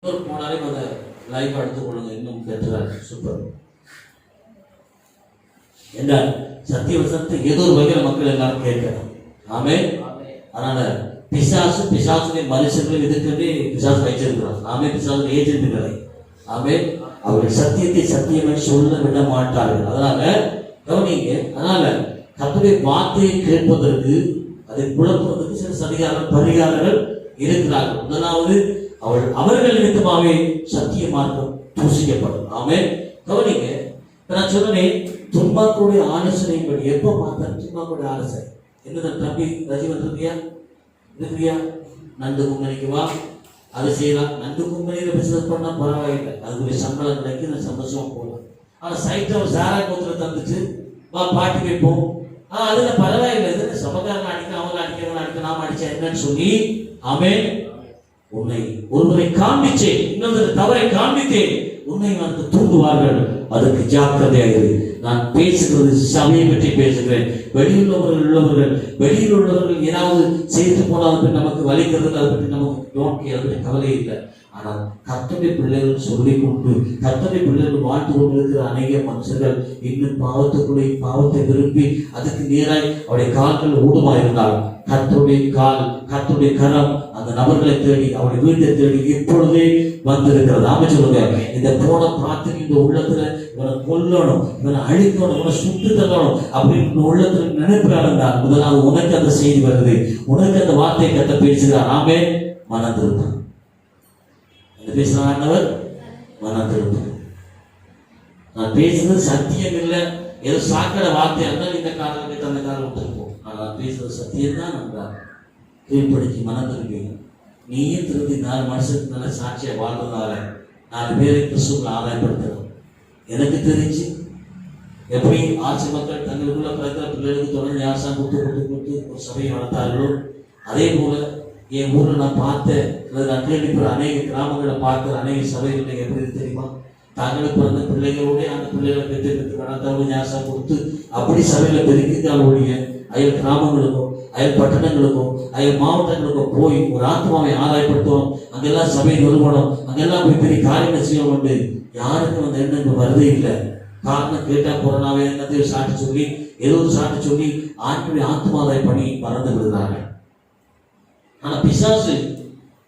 போனாலே அதை லைஃப் எடுத்துக் கொள்ளுங்க. இன்னும் பெற்றார் சூப்பர். என்ன சத்திய வசனத்தை ஏதோ ஒரு வகையில் மக்கள் எல்லாரும் கேட்கணும். ஆமே. அதனால பிசாசுடைய மனுஷர்கள் இதுக்கு பிசாசு வைச்சிருக்கிறார். ஆமே. பிசாசு ஏஜென்ட்களை ஆமே. அவர்கள் சத்தியத்தை சத்தியமே சொல்ல விட மாட்டார்கள். அதனால கவனிங்க. அதனால கர்த்தருடைய வார்த்தையை கேட்பதற்கு அதை குழப்பதற்கு சில சதிகாரர்கள் பரிகாரங்கள் இருக்கிறார்கள். முதலாவது அவர்கள் நிமித்தமாகவே சத்திய மார்க்கம் தூசிக்கப்படும். ஆமே. கவனிங்க. நான் சொன்னேன் துன்மார்களுடைய ஆலோசனைப்படி எப்ப பார்த்தாலும் துன்மார்களுடைய ஆலோசனை என்னதான் தம்பி ரஜிவன் இருக்கிறியா நண்டு கும்பனிக்கு வா அது செய்யலாம். நண்டு கும்பனியில பிசினஸ் பண்ணா பரவாயில்லை, அதுக்குரிய சம்பளம் கிடைக்கும், நான் சந்தோஷமா போகலாம். ஆனா சைட்ல ஒரு சாராய் கோத்துல தந்துச்சு வா பாட்டி வைப்போம், அதுல பரவாயில்லை, இது சமக்காரங்க அடிக்க அவங்க அடிக்கிறவங்க அடிக்க நாம அடிச்சா என்னன்னு சொல்லி ஆமே. உன்னை ஒருவரை காண்பிச்சேன், இன்னொரு தவறை காண்பித்தேன், உன்னை வந்து தூண்டுவார்கள், அதற்கு ஜாக்கிரதையாக. நான் பேசுகிறது சபையை பற்றி பேசுகிறேன். வெளியில் உள்ளவர்கள் ஏதாவது செய்து போனால் நமக்கு வலிக்கிறது, அதை பற்றி நமக்கு அதை பற்றி கவலை இல்லை. ஆனால் கர்த்தருடைய பிள்ளைகள் சொல்லிக் கொண்டு கர்த்தருடைய பிள்ளைகள் வாழ்ந்து கொண்டிருக்கிற அநேக மனுஷர்கள் இன்னும் பாவத்தை விரும்பி அதுக்கு நேராய் அவருடைய கால்கள் ஊடுமாயிருந்தால் கர்த்தருடைய கரம் அந்த நபர்களை தேடி அவருடைய வீட்டை தேடி இப்பொழுதே வந்திருக்கிறது. ஆமா சொல்லுங்க. இந்த போன பிரார்த்தனை இந்த உள்ளத்துல இவனை கொல்லணும், இவனை அழிக்கணும், இவனை சுட்டு தள்ளணும் அப்படின்னு உள்ளத்துல நினைப்பிறாருந்தால் முதலாவது உனக்கு அந்த செய்தி வருது, உனக்கு அந்த வார்த்தையை கத்த பேசுகிறார். ஆமே. மனம் திருப்பம் பேசுறார் மனம் திருப்பம். நான் பேசுறது சத்தியம் இல்லை, ஏதோ சாக்கடை வார்த்தை இருந்தால் இந்த காலம் கேட்டு அந்த காலம் விட்டுருப்போம். ஆனால் பேசுறது சத்தியம் தான். நம்ம கீழ்படிச்சு மனம் திருப்பீங்க. நீயும் திருப்பி 4 மனுஷத்துக்கு நல்ல சாட்சியை வாழ்றதுனால 4 பேரை கிறிஸ்துவுக்கு ஆதாயப்படுத்தணும். எனக்கு தெரிஞ்சு எப்படி ஆட்சி மக்கள் தங்களுக்குள்ள பிறக்கிற பிள்ளைகளுக்கு தொடர்ந்து யாசா கொடுத்து ஒரு சபையை வளர்த்தார்களோ அதே போல என் ஊர்ல நான் பார்த்தேன், நான் கேள்விப்படுற அநேக கிராமங்களை பார்க்கிற அநேக சபைகள் எப்படி தெரியுமா, தங்களுக்கு பிறந்த பிள்ளைகளோட அந்த பிள்ளைகளை பெற்று வளர்த்தவங்க யாசா கொடுத்து அப்படி சபையில பெருக்கிட்டாலுடைய அயல் கிராமங்களுக்கும் அயல் பட்டணங்களுக்கும் அயல் மாவட்டங்களுக்கும் போய் ஒரு ஆத்மாவை ஆதாயப்படுத்தணும். அங்கெல்லாம் சபை நிறுவனம், அங்கெல்லாம் போய் பெரிய காரியங்கள் செய்யணும் என்று யாருக்கும் அந்த எண்ணம் வருதே இல்லை. காரணம் கேட்டா கொரோனாவே என்னத்தையும் சாட்டி சொல்லி ஏதோ சாட்டி சொல்லி ஆண்களுடைய ஆத்மாதாய பணி மறந்து விடுறாங்க. ஆனா பிசாசு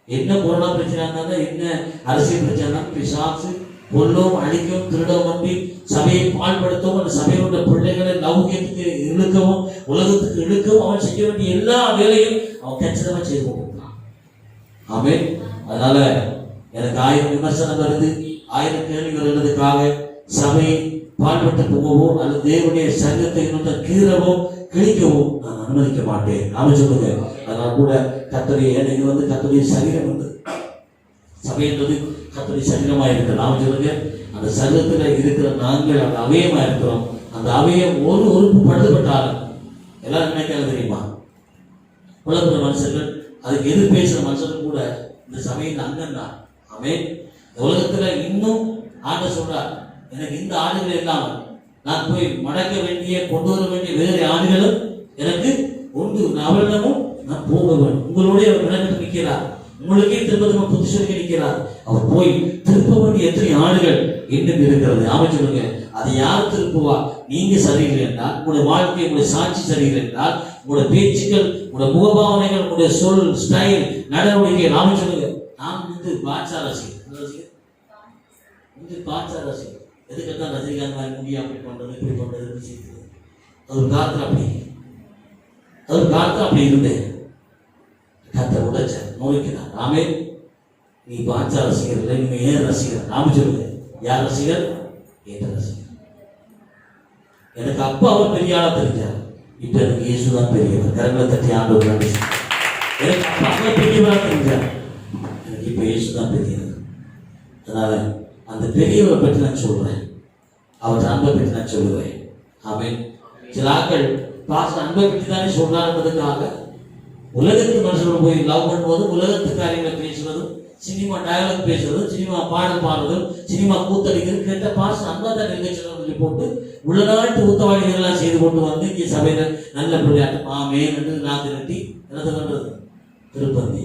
என்ன கொரோனா பிரச்சனை இருந்தாலும் என்ன அரசியல் பிரச்சனை பிசாசு கொல்லும் அழிக்கும் திருடவும் நம்பி சபையை பால்படுத்தவும் அந்த சபையோட பிள்ளைகளை லௌகியத்துக்கு இழுக்கவும் உலகத்துக்கு இழுக்கவும் அவன் செய்ய வேண்டிய எல்லா வேலையும் அவன் கச்சிதமா செய்து கொண்டிருக்கான். ஆமே. அதனால எனக்கு 1000 விமர்சனம் வருது, 1000 கேள்விகள் எழுதுக்காக சபையை பால்பட்டு போகவோ அல்லது தேவனுடைய சங்கத்தை கீறவோ கிழிக்கவோ நான் அனுமதிக்க மாட்டேன். நாம சொல்லுங்க. அதனால கூட கர்த்தருடைய சரீரம் வந்து சபை என்பது கர்த்தருடைய சரீரமா இருக்கு. நாம சொல்லுங்க. அந்த சரீரத்துல இருக்கிற நாங்கள் அந்த அவயமா இருக்கிறோம். அந்த அவயம் ஒரு உறுப்பு படுத்தப்பட்டாலும் எல்லாரும் நினைக்காது தெரியுமா, உலகிற மனுஷர்கள் அதுக்கு எதிர் பேசுற மனுஷர்கள் கூட இந்த சபையின் அங்கம் தான். ஆமே. உலகத்துல இன்னும் ஆண்ட சொல்றார், எனக்கு இந்த ஆடுகள் இல்லாமல் நான் போய் மடக்க வேண்டிய கொண்டு வர வேண்டிய வேறு ஆடுகளும் எனக்கு உண்டு, அவரிடமும் நான் போக வேண்டும். உங்களுடைய அவர் விளக்கத்தில் நிற்கிறார், உங்களுக்கே திரும்ப புதுசரிக்க நிற்கிறார். அவர் போய் திருப்ப வேண்டிய எத்தனை ஆடுகள் இன்னும் இருக்கிறது. அமைச்சருங்க. அதை யார் திருப்புவா? நீங்க சரியில்லை என்றால், உங்களுடைய வாழ்க்கை உங்களுடைய சாட்சி சரியில்லை என்றால், உங்களுடைய பேச்சுக்கள் உங்களுடைய முகபாவனைகள் உங்களுடைய சொல் ஸ்டைல் நடவடிக்கை நாம சொல்லுங்க. நாம் வந்து பாட்சா ரசிகர் எதுக்கத்தான் ரஜினிகாந்த் மாதிரி முடியா அப்படி பண்றது இப்படி பண்றது அது காலத்துல அப்படி இருந்தேன். கத்த உடைச்ச நோய்க்கிறார். ஆமே. நீ பாட்சா ரசிகர் இல்லை, நீங்க ஏன் ரசிகர்? நாம சொல்லுங்க. யார் ரசிகர்? ஏன் ரசிகர்? எனக்கு அப்பா அவர் பெரிய ஆளா தெரிஞ்சார், இப்ப எனக்கு இயேசுதான் பெரியவர். கரங்களை தட்டி ஆண்டவர் நன்றி. எனக்கு அப்பா அவர் பெரியவரா தெரிஞ்சார், எனக்கு இப்ப இயேசுதான் பெரியவர். அதனால அந்த பெரியவரை பற்றி நான் சொல்றேன், அவர் அன்பை பற்றி நான் சொல்லுவேன். ஆமென். சில ஆட்கள் பாஸ்டர் அன்பை பற்றி தானே சொல்றாருன்றதுக்காக உலகத்து மனுஷர்கள் போய் லவ் பண்ணும்போது உலகத்து காரியங்களை பேசுவதும் சினிமா டயலாக் பேசுவதும் சினிமா பாடல் பாடுறதும் சினிமா கூத்தடிக்கிறது கேட்ட பாஸ்டர் அன்பா தான் நிகழ்ச்சி போட்டு உள்ளநாட்டு ஊத்தவாளிகள் எல்லாம் செய்து கொண்டு வந்து இங்கே சபையில நல்ல விளையாட்டு ஆமே என்று நான் திரட்டி என்ன பண்றது திருப்பந்தி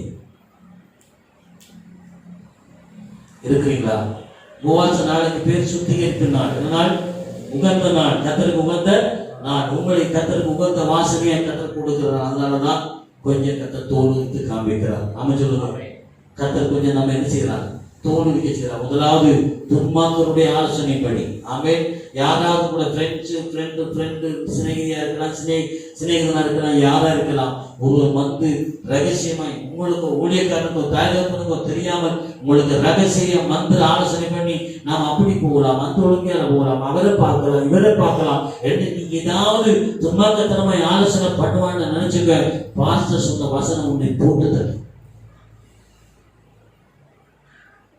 இருக்கிறீங்களா? உபவாச நாளுக்கு பேர் சுத்திகரிப்பு நாள். என்ன நாள்? உகந்த நாள், கர்த்தருக்கு உகந்த நாள். உங்களை கர்த்தருக்கு உகந்த வாசனையை கர்த்தர் கொடுக்கிறார். அதனாலதான் கொஞ்சம் கர்த்தர் தோல் விரித்து காண்பிக்கிறார். ஆமா சொல்லுங்க. கர்த்தர் கொஞ்சம் நம்ம என்ன செய்யலாம்? தோல் விரிக்க செய்யலாம். முதலாவது துன்மார்க்கருடைய ஆலோசனைப்படி. ஆமென். யாராவது கூட ஃப்ரெண்டு சிநேகிதியா இருக்கலாம், சிநேகிதனா இருக்கலாம், யாரா இருக்கலாம், ஒருவர் வந்து ரகசியமாய் உங்களுக்கு ஊழியக்காரனுக்கோ தாயகப்பனுக்கோ தெரியாமல் உங்களுக்கு ரகசிய மந்திர ஆலோசனை பண்ணி நாம் அப்படி போகலாம், அந்த ஒழுங்கையால போகலாம், அவரை பார்க்கலாம், இவரை பார்க்கலாம் என்று நீங்க ஏதாவது துன்மார்க்கத்தனமாய் ஆலோசனை பண்ணுவான்னு நினைச்சுக்க, பாஸ்டர் சொன்ன வசனம் உன்னை போட்டு தரு.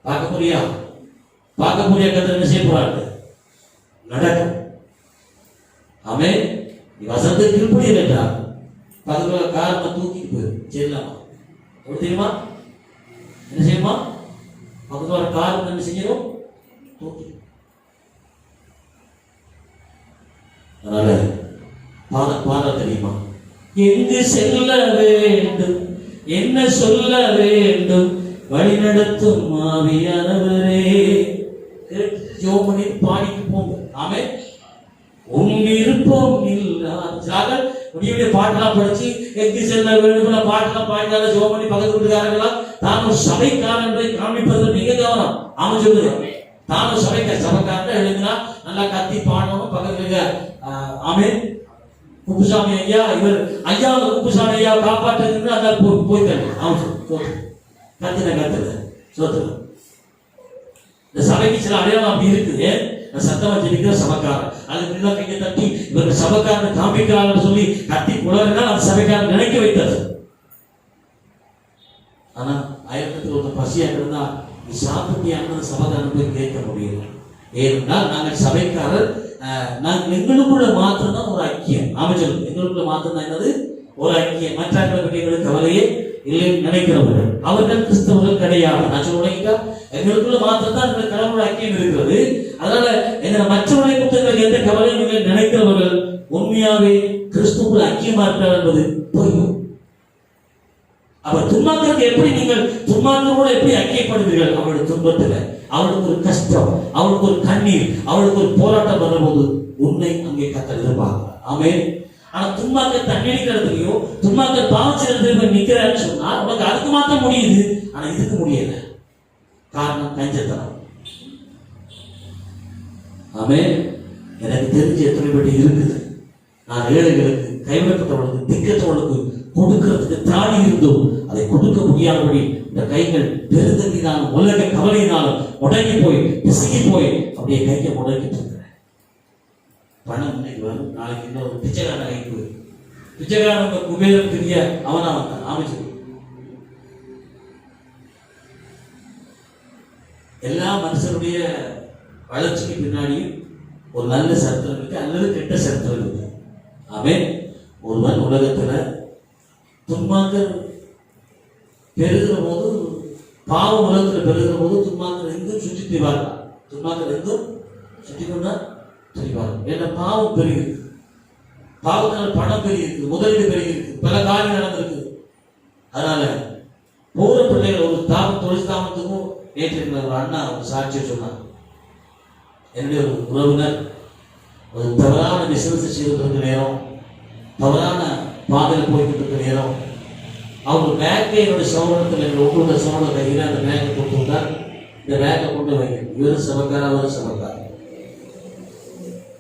பார்க்க முடியா கர்த்தர் என்ன செய்ய போறாரு? நடக்கும். ஆமே. வசனத்துக்கு கீழ்ப்படிய வேண்டாம். பக்கத்துல காரணம் தூக்கிட்டு போயிரு செய்யலாமா? எப்படி தெரியுமா? என்ன செய்யுமா? பக்கத்துல காரணம் என்ன செய்யணும்? தூக்கி. அதனால பாட தெரியுமா? எங்கு செல்ல வேண்டும், என்ன சொல்ல வேண்டும், வழி நடத்தும் ஆவியானவரே. ஜோமனி பாடிக்கு போங்க. ஆமே. உன் விருப்பம் இல்லாத முடியுடைய பாட்டெல்லாம் படிச்சு எங்கு செல்ல வேண்டும் பாட்டெல்லாம் பாடினால ஜோமனி பக்கத்து வீட்டுக்காரங்களா தான் ஒரு சபைக்காரன் என்பதை காண்பிப்பது மிக கவனம். ஆமா சொல்லுங்க. தான் ஒரு சபைக்காரன் எழுதினா நல்லா கத்தி பாடணும். பக்கத்துல ஆமே குப்புசாமி ஐயா, இவர் ஐயா குப்புசாமி ஐயா காப்பாற்றுன்னு அந்த போய்த்தாரு. ஆமா கத்துன சோத்துங்க. இந்த சபைக்கு சில அடையாளம் அப்படி இருக்குது. சத்தமா ஜெபிக்கிற சபைக்காரன், அதுக்கு கையை தட்டி இவருக்கு சபைக்காரன் காமிக்கிறான்னு சொல்லி கத்தி புலர்னா அந்த சபைக்காரன் நினைக்க வைத்தது. ஆனா ஆயிரத்தி ஒரு பசியா இருந்தா நீ சாப்பிட்டியான சபைக்காரன் போய் கேட்க முடியல. ஏனென்றால் நாங்கள் சபைக்காரர், நாங்கள் எங்களுக்குள்ள மாத்திரம் தான் ஒரு ஐக்கியம். அமைச்சர் எங்களுக்குள்ள மாத்திரம் தான் என்னது? ஒரு ஐக்கியம். மற்றவர்களை பற்றி எங்களுக்கு கவலையே இல்லை நினைக்கிறவர்கள் அவர்கள் கிறிஸ்தவர்கள் கிடையாது. நான் சொல்லுவேன், எங்களுக்குள்ள மாத்திரம் தான் இந்த கடவுளோட ஐக்கியம் இருக்கிறது. அதனால எங்களை மற்றவர்களை குறித்து எந்த கவலையும் இல்லை நினைக்கிறவர்கள் உண்மையாவே கிறிஸ்துவுக்குள்ள ஐக்கியமா இருக்கிறார் என்பது புரியும். அவர் துன்மார்க்கருக்கு எப்படி நீங்கள் துன்மார்க்கரோட எப்படி ஐக்கியப்படுவீர்கள்? அவருடைய துன்பத்துல அவளுக்கு ஒரு கஷ்டம், அவளுக்கு ஒரு கண்ணீர், அவளுக்கு ஒரு போராட்டம் வரும்போது உன்னை அங்கே கர்த்தர் எதிர்பார்க்கிறார். ஆமென். ஆனா துன்மார்க்க தண்ணீரிக்கிறதுலையோ துன்மார்க்க பாவம் செய்யறதுக்கு நிக்கிறான்னு சொன்னா உனக்கு அதுக்கு மாத்திரம் முடியுது, ஆனா இதுக்கு முடியல. காரணம் கஞ்சத்தனம். ஆமென். எனக்கு தெரிஞ்ச எத்தனை பேர் இருக்குது. நான் ஏழைகளுக்கு, கைவிடப்பட்டவர்களுக்கு, திக்கற்றவர்களுக்கு கொடுக்கிறதுக்கு தாடி இருந்தோம், அதை கொடுக்க முடியாதபடி இந்த கைகள் பெருந்ததினாலும் உலக கவலையினாலும் முடங்கி போய் பிசுகி போய் அப்படியே கையை முடங்கிட்டு இருக்கிறேன். பணம் இன்னைக்கு வரும், நாளைக்கு இன்னொரு பிச்சைக்காரன் கைக்கு வரும். பிச்சைக்காரன் குபேரன் பெரிய அவனா வந்தான். அமைச்சர் எல்லா மனுஷனுடைய வளர்ச்சிக்கு பின்னாடியும் ஒரு நல்ல சரித்திரம் இருக்கு அல்லது கெட்ட சரித்திரம் இருக்கு. ஆமென். ஒருவன் உலகத்துல துன்மார்க்கர் பெருகிற போது, பாவம் உலகத்துல பெருகிற போது துன்மார்க்கர் எங்கும் சுற்றி திரிவார்கள். துன்மார்க்கர் எங்கும் சுற்றி கொண்டா திரிவார்கள். ஏன்னா பாவம் பெருகிருக்கு, பாவத்தினால் பணம் பெருகிருக்கு, முதலீடு பெருகிருக்கு, பல காரியம் நடந்திருக்கு. அதனால போற பிள்ளைகள் ஒரு தொழில் தாமத்துக்கும் நேற்று ஒரு அண்ணா ஒரு சாட்சியை சொன்னார். என்னுடைய ஒரு உறவினர் ஒரு தவறான பிசினஸ் செய்துட்டு இருக்க நேரம், தவறான பாதையில் போய்கிட்டு இருக்க நேரம், அவங்க பேக்கை என்னுடைய சோழத்தில் எங்கள் ஒவ்வொரு சோழ கையில் அந்த பேக்கை கொடுத்து விட்டார். இந்த பேக்கை கொண்டு வைங்க, இவரும் சபக்கார அவரும் சபக்கார.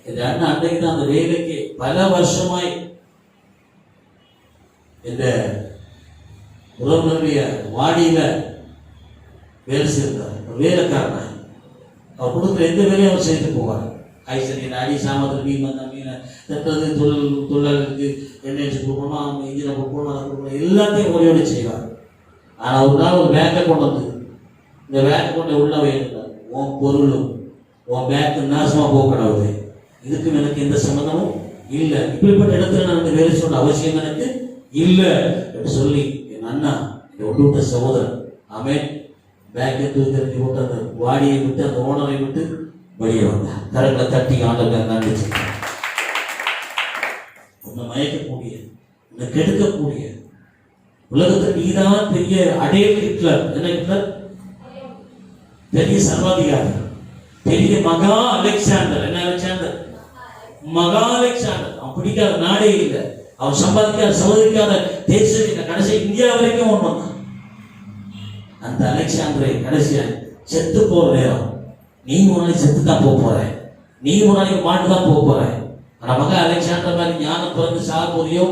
இந்த அண்ணன் அன்றைக்கு தான் அந்த வேலைக்கு பல வருஷமாய் இந்த உறவினருடைய வாடியில வேலை செய்தார். வேலைக்காரனாய் அவர் கொடுக்குற எந்த வேலையும் அவர் செய்து போவார். ஐசரி அடி சாமத்தில் மீன் வந்த மீனை தட்டுறது, தொழிலாளருக்கு எண்ணெய் வச்சு கொடுக்கணும், அவங்க இன்ஜினை கொடுக்கணும், அதை கொடுக்கணும், எல்லாத்தையும் முறையோடு செய்வார். ஆனால் ஒரு நாள் ஒரு பேக்கை கொண்டு வந்து இந்த பேக்கை கொண்டு உள்ள வைக்கிறார். உன் பொருளும் உன் பேக்கு நாசமாக போகக்கூடாது, இதுக்கும் எனக்கு எந்த சம்மந்தமும் இல்லை, இப்படிப்பட்ட இடத்துல நான் இந்த வேலை சொல்ற அவசியம் எனக்கு இல்லை என்று சொல்லி என் அண்ணா ஒன்று விட்ட சகோதரன் ஆமென் பேக்கை தூக்கி போட்டு அந்த வாடியை விட்டு அந்த ஓனரை விட்டு வெளியே வந்தார். கரங்களை தட்டி ஆண்டவரை நன்றி சொல்றார். உன்னை மயக்கக்கூடிய, உன்னை கெடுக்கக்கூடிய உலகத்தில் நீதான் பெரிய அடேல் ஹிட்லர். என்ன ஹிட்லர்? பெரிய சர்வாதிகாரி, பெரிய மகா அலெக்சாண்டர். என்ன அலெக்சாண்டர்? மகா அலெக்சாண்டர். அவன் பிடிக்காத நாடே இல்லை, அவன் சம்பாதிக்காத தேசம் இல்லை. கடைசி இந்தியா வரைக்கும் ஒன்று வந்தான். அந்த அலெக்சாண்டரை கடைசியா செத்து போற நேரம், நீ ஒரு நாளைக்கு செத்து தான் போற, நீ ஒரு நாளைக்கு மாட்டு தான் போற. ஆனா மகா அலெக்சாண்டர் மாதிரி ஞானம் பிறந்து சாக போறியோ,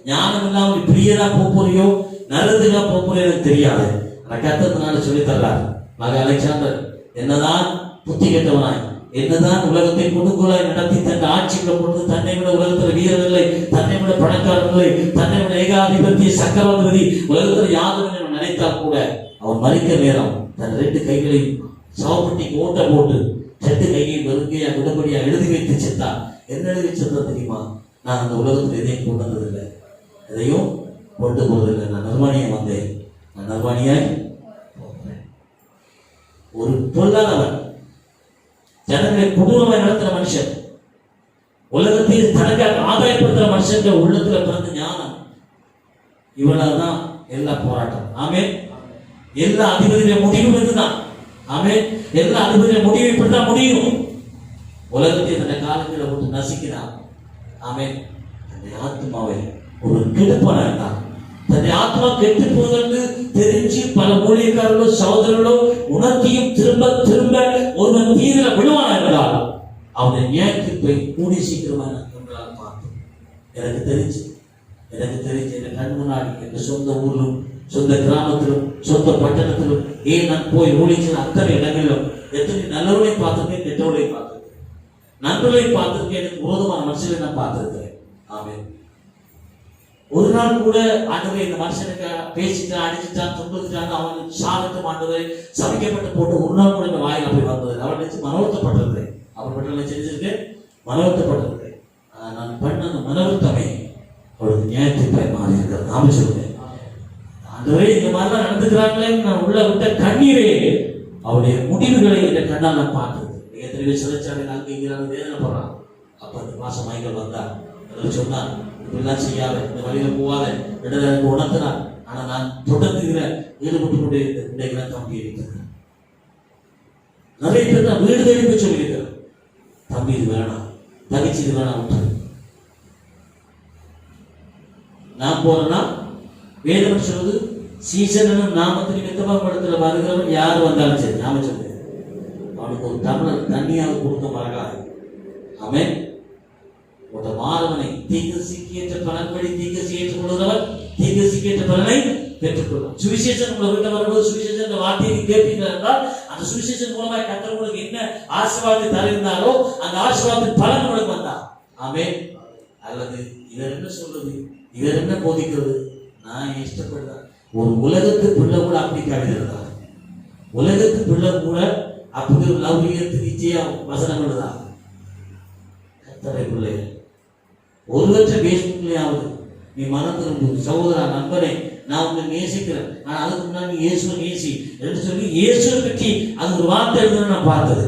ஞானம் இல்லாம இப்படியேதான் போறியோ, நல்லதுதான் போறியோ எனக்கு தெரியாது. ஆனா கர்த்தர் சொல்லி தர்றார், மகா அலெக்சாண்டர் என்னதான் புத்தி கெட்டவனாய், என்னதான் உலகத்தை கொடுக்குள்ளாய் நடத்தி தன் ஆட்சிகளை கொண்டு தன்னை விட உலகத்தில் வீரர் இல்லை, தன்னை விட பணக்காரர் இல்லை, தன்னை விட ஏகாதிபத்திய சக்கரவர்த்தி உலகத்தில் யாரும் நினைத்தால் கூட அவன் மறிக்க நேரம் தன் 2 கைகளையும் சவப்பட்டிக்கு ஓட்ட போட்டு 2 கையையும் வெறுங்கையா விடபடியா எழுதி வைத்து செத்தான். என்ன எழுதி செத்தா தெரியுமா? நான் அந்த உலகத்தில் எதையும் கொண்டு வந்ததில்லை, எதையும் கொண்டு போவதில்லை, நான் நர்வாணியா வந்தேன், நான் நர்வாணியாய் போகிறேன். ஒரு பொல்லாதவன், ஜனங்களை கொடூரமாய் நடத்துற மனுஷன், உலகத்தில் தனக்காக ஆதாயப்படுத்துற மனுஷன் உள்ளத்துல பிறந்த ஞானம். இவனால்தான் எல்லா போராட்டம். ஆமே. எல்லா அதிபதியுடைய முடிவும் இதுதான். ஆமே. எல்லா அதிபதியுடைய முடிவு இப்படிதான் முடியும். உலகத்தை தன்னை காலங்களை போட்டு நசிக்கிறான். ஆமே. தன்னை ஆத்மாவை ஒரு கெடுப்பான தன்னை ஆத்மா கெட்டு போவதற்கு தெரிஞ்சு பல ஊழியக்காரர்களோ சகோதரர்களோ உணர்த்தியும் திரும்ப திரும்ப ஒருவன் தீவிர விழுவான என்றால் அவனை நியாயத்தை கூடி சீக்கிரமான கண்களால் பார்த்தோம். எனக்கு தெரிஞ்சு என் கண் முன்னாடி என் சொந்த ஊரிலும் சொந்த கிராமத்திலும் சொந்த பட்டணத்திலும் நான் போய் ஊழிச்சு அத்தனை இடங்களிலும் எத்தனை நல்லவர்களையும் பார்த்திருக்கேன், கெட்டவர்களையும் பார்த்திருக்கேன், நண்பர்களையும் பார்த்திருக்கேன், எனக்கு விரோதமான மனுஷனை நான் பார்த்திருக்கிறேன். ஆமே. ஒரு நாள் கூட ஆண்டவரே இந்த மனுஷனுக்கு பேசிட்டான், அடிச்சுட்டான், துன்புறுத்திட்டான், அவனுக்கு சாகட்டும் ஆண்டவரே சமைக்கப்பட்டு போட்டு ஒரு நாள் கூட இந்த வாயில் அப்படி வந்தது. அவன் நினைச்சு மனவர்த்தப்பட்டிருக்கிறேன். அவன் பட்ட செஞ்சிருக்கேன், மனவர்த்தப்பட்டிருக்கிறேன். நான் பண்ண அந்த மனவர்த்தமே அவளுக்கு நியாயத்தை மாறி இருக்கிறது. நாம சொல்லுவேன், ஆண்டவரே இந்த மாதிரிலாம் நடந்துக்கிறாங்களே, நான் உள்ள விட்ட கண்ணீரே அவருடைய முடிவுகளை இந்த கண்ணால் நான் பார்த்தது. எத்தனை சிறைச்சாலை நாங்கள் இங்கே வேதனைப்படுறான். அப்ப அந்த மாசம் மைகள் வந்தார், சொன்னார், இப்படிலாம் செய்யாத, இந்த வழியில போவாத, எனக்கு உணர்த்தினார். ஆனா நான் தொடர்ந்துகிற ஈடுபட்டு கொண்டே இருந்த தம்பி இருக்கிறேன். நிறைய பேர் நான் வீடு தேடி போய் சொல்லியிருக்கிறேன், தம்பி இது வேணாம், தகச்சி இது வேணாம் விட்டு. நான் போறேன்னா வேதம் சொல்லுது, சீசனும் நாமத்தின் வித்தமாப்படுத்துற வருகிறவன் யார் வந்தாலும் சரி, நாம சொல்லுங்க அவனுக்கு ஒரு டம்ளர் தண்ணியாக கொடுக்க மறக்காது. ஆமென். ஒரு மாணவனை தீர்க்கதரிசிக்கு ஏற்ற பலன்படி தீர்க்கதரிசி ஏற்றுக்கொள்கிறவர் தீர்க்கதரிசிக்கு ஏற்ற பலனை பெற்றுக்கொள்ளும். சுவிசேஷம் உங்களை வீட்டை வரும்போது சுவிசேஷ வார்த்தையை கேட்பீங்க என்றால் அந்த சுவிசேஷன் மூலமாக கர்த்தர் உங்களுக்கு என்ன ஆசீர்வாதத்தை தருகிறாரோ அந்த ஆசீர்வாதத்தின் பலன் உங்களுக்கு வந்தா. ஆமென். அல்லது இவர் என்ன சொல்றது, இவர் என்ன போதிக்கிறது, நான் இஷ்டப்படுறேன். ஒரு உலகத்து பிள்ளை கூட அப்படி கவிதைதா, உலகத்து பிள்ளை கூட அப்படி ஒரு லௌகியத்துக்கு இச்சையா வசனம் எழுதா. கர்த்தரை பிள்ளை ஒருவற்ற பேஸ்புக்லையாவது நீ மனம் திரும்ப சகோதரா நண்பனே நான் உன்னை நேசிக்கிறேன், நான் அதுக்கு முன்னாடி நீ இயேசுவை நேசி என்று சொல்லி இயேசுவை பற்றி அது ஒரு வார்த்தை எழுதுன்னு நான் பார்த்தது.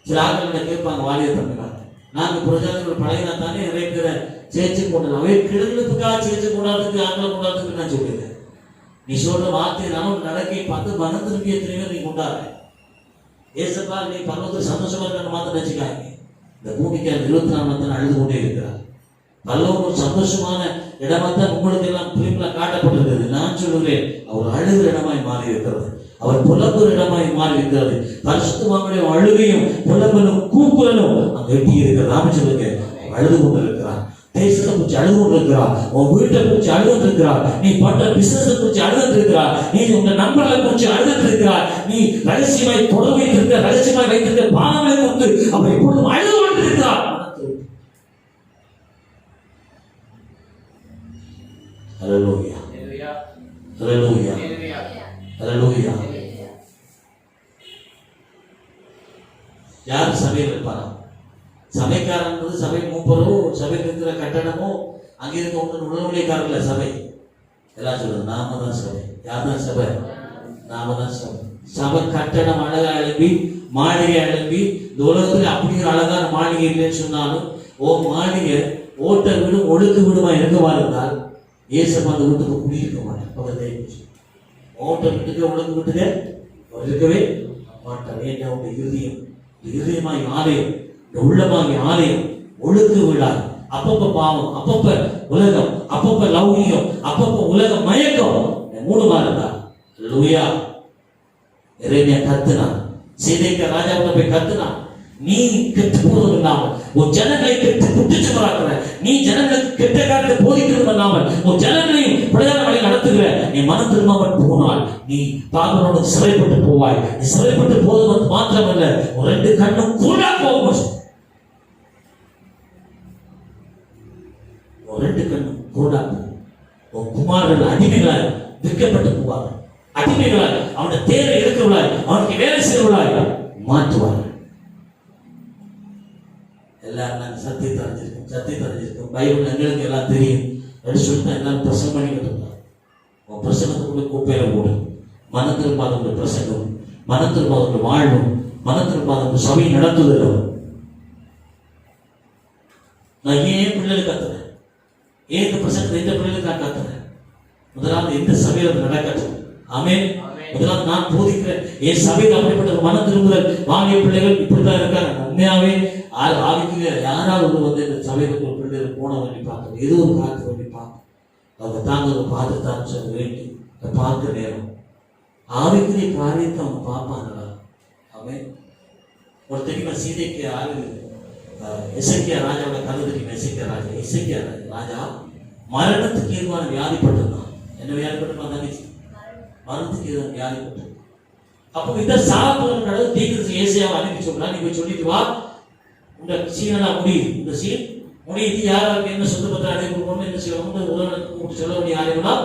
சில ஆட்கள் கேட்பாங்க, வாலிய தமிழா நாங்க புரஜாதிகள் பழகினா தானே நிறைய பேரை சேர்த்து கொண்டது, அவை கிழங்குக்காக சேர்த்து கொண்டாடுறதுக்கு ஆண்களை கொண்டாடுறதுக்கு நான் சொல்லிடுறேன். நீ சொல்ற வார்த்தை நான் நடக்கை பார்த்து மனம் திரும்பிய எத்தனையோ நீ கொண்டாடுற ஏசப்பா நீ பரவத்தில் சந்தோஷமா இருக்க மாத்திரம் நினைச்சுக்காங்க. இந்த பூமிக்கு 24 மணி நேரம் அழுது கொண்டே இருக்கிறார். பல்லவம் ஒரு சந்தோஷமான இடமாத்தான் உங்களுக்கு எல்லாம் பிலிம்ல காட்டப்பட்டிருக்கிறது. நான் சொல்லுகிறேன், அவர் அழுகிற இடமாய் மாறி இருக்கிறது, அவர் புலம்புற இடமாய் மாறி இருக்கிறது. பரிசுத்தவான்களுடைய அழுகையும் புலம்பலும் கூக்குரலும் அங்க எட்டி இருக்கிறது. நாம சொல்லுங்க, அழுது கொண்டு இருக்கிறார். தேசத்தை குறிச்சு அழுது கொண்டு இருக்கிறார், உன் வீட்டை குறிச்சு அழுது இருக்கிறார், நீ பண்ற பிசினஸ் குறிச்சு அழுது இருக்கிறார், நீ உங்க நண்பர்களை குறிச்சு அழுது இருக்கிறார், நீ ரகசியமாய் தொடர்பு வைத்திருக்க ரகசியமாய் வைத்திருக்க பானங்களை கொண்டு அவர் எப்பொழுதும் அழுது கொண்டு இருக்கிறார். ஹல்லேலூயா ஹல்லேலூயா ஹல்லேலூயா. யார் சபையில் இருப்பாரா? சபைக்காரன் சபை மூப்பரோ சபையில் இருக்கிற கட்டணமோ அங்கே இருக்க ஒன்று உணர்வுலைக்காரர்கள் சபை எல்லாம் சொல்றது நாம தான் சபை. யார் தான் சபை? நாம தான் சபை. சபை கட்டணம் அழகா எழுப்பி மாளிகை எழுப்பி இந்த உலகத்துல அப்படி ஒரு அழகான மாளிகை இல்லைன்னு சொன்னாலும் மாளிகை ஓட்ட வீடும் ஒழுக்கு வீடுமா இருக்கவா இருந்தால் ஏசப்பா அந்த வீட்டுக்கு குடியிருக்க மாட்டேன். ஓட்டம் விட்டுக்க உடம்பு விட்டுக்க இருக்கவே மாட்டார். ஏன்னா உங்க இருதயமாய் ஆலயம், உள்ளமாகி ஆலயம் ஒழுங்கு விழாது. அப்பப்ப பாவம், அப்பப்ப உலகம், அப்பப்ப லௌகியம், அப்பப்ப உலக மயக்கம் 3 மாதம் தான். லூயா எரேமியா கத்துனான், சீதைக்க ராஜாவை போய் கத்துனான், நீ கெட்டு போதும் இல்லாமல் உன் ஜனங்களை கெட்டு குட்டிச்சுவராக்குற, நீ ஜனங்களுக்கு கெட்ட காலத்தை போதிக்கிறது இல்லாமல் உன் ஜனங்களையும் பிழையான வழி நடத்துகிற, நீ மனம் திரும்பாமல் போனால் நீ பாவனோடு சிறைப்பட்டு போவாய். நீ சிறைப்பட்டு போவது மாத்திரமல்ல, உன் 2 கண்ணும் கூடா போகும். 2 கண்ணும் கூடா போகும். உன் குமாரர்கள் அடிமைகளாய் விற்கப்பட்டு போவார்கள். அடிமைகளாய் அவனுடைய தேரை எடுக்கிறவளாய் அவனுக்கு வேலை செய்வர்களாய் மாற்றுவார்கள். எல்லாரும் நாங்கள் சத்தியத்தை அறிஞ்சிருக்கோம். பைபிள் எங்களுக்கு எல்லாம் தெரியும் சொல்லிட்டு எல்லாரும் பிரசங்கம் பண்ணிக்கிட்டு இருந்தாங்க. உன் பிரசங்கத்துக்குள்ள கூப்பையில போடு. மனம் திரும்பாதவங்க பிரசங்கம், மனம் திரும்பாதவங்க வாழ்வும், மனம் திரும்பாதவங்க சபை நடத்துதலும். நான் ஏன் பிள்ளைகளுக்கு கத்துறேன், ஏன் இந்த பிரசங்கத்தை இந்த பிள்ளைகளுக்கு நான் கத்துறேன்? முதலாவது இந்த சபையில நடக்கட்டும். ஆமென். முதலாவது நான் போதிக்கிறேன், என் சபையில் அப்படிப்பட்ட மனம் திரும்புதல் வாங்கிய பிள்ளைகள் இப்படித்தான் இருக்காங்க. உண்மையாவே ஆவிக்குரிய யாராவது வந்து இந்த சபைக்கு ஒரு பிள்ளைகள் போன வேண்டி பார்க்கணும், ஏதோ ஒரு காத்து வேண்டி பார்க்கணும். அவங்க தாங்க பார்த்துத்தான் சொல்ல வேண்டி பார்க்க நேரம் ஆவிக்குரிய காரியத்தை அவங்க பார்ப்பாங்களா? ஆமென். ஒரு தெரியுமா, சீதைக்கு எசேக்கியா ராஜாவோட கதை தெரியுமா? எசேக்கியா ராஜா மரணத்துக்கு ஏதுவான வியாதிப்பட்டிருந்தான். என்ன வியாதிப்பட்டிருந்தான்? தங்கச்சி மரணத்துக்கு ஏதுவான வியாதிப்பட்டு. அப்போ இந்த சாப்பிடுற கடவுள் தீர்க்கதரிசி ஏசாயாவை அனுப்பி சொல்றா, நீ போய் சொல்லிட்டு வா, இந்த சீனா முடியுது, இந்த சீன் முடியுது, யாருக்கு என்ன சொந்த பத்திரம் அடைய கொடுக்கணும், என்ன செய்யணும், உலகத்துக்கு சொல்ல வேண்டிய யாரையெல்லாம்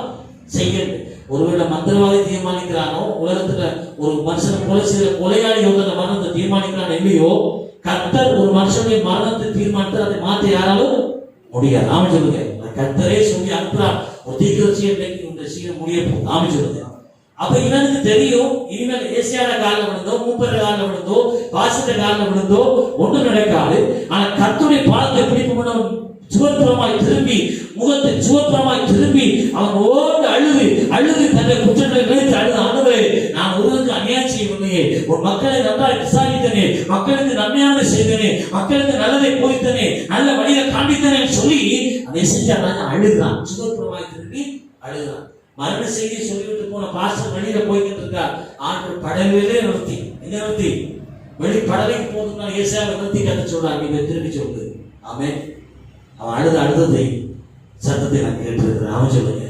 செய்யணும். ஒருவேளை மந்திரவாதி தீர்மானிக்கிறானோ, உலகத்துல ஒரு மனுஷனை கொலை செய்யற கொலையாளி மரணத்தை தீர்மானிக்கிறானோ இல்லையோ, கர்த்தர் ஒரு மனுஷனுடைய மரணத்தை தீர்மானித்து அதை மாற்ற யாராலும் முடியாது. ஆமென் சொல்லுங்க. கர்த்தரே சொல்லி அனுப்புறார், ஒரு தீர்க்கதரிசியை இந்த சீக்கிரம் முடிய போகுது. ஆமென் சொல்லுங்க. அப்ப இவனுக்கு தெரியும், இனிமேல் ஏசியாட காலில் விழுந்தோ, மூப்பர காலில் விழுந்தோ, பாசிட்ட காலில் விழுந்தோ ஒன்றும் நடக்காது. ஆனா கர்த்தருடைய பாதத்தை பிடிப்பு பண்ணவன் சுவப்புறமாய் திரும்பி, முகத்தை சுவப்புறமாய் திரும்பி அவன் ஓடு அழுது தன்னை குற்றங்களை நினைத்து அழுது, ஆண்டவரே நான் ஒருவருக்கு அநியாயம் செய்யவில்லையே, ஒரு மக்களை நன்றாக விசாரித்தனே, மக்களுக்கு நன்மையான செய்தனே, மக்களுக்கு நல்லதை போதித்தனே, நல்ல வழியை காண்பித்தனே சொல்லி அதை செஞ்சாங்க. அழுகிறான், சுவப்புறமாய் திரும்பி அழுகிறான். மரண செய்தியை சொல்லிவிட்டு போன பாஸ்டர் வழியில போய்கிட்டு இருக்கார். ஆண்டு படவிலே நிறுத்தி, எங்க நிறுத்தி? வெளி படவைக்கு போதுன்னா ஏசாயாவை நிறுத்தி கத்த சொல்றாங்க, நீங்க திரும்பி சொல்லுது. ஆமென். அவன் அழுததை சத்தத்தை நான் கேட்டிருக்கிறேன். அவன் சொல்லுங்க,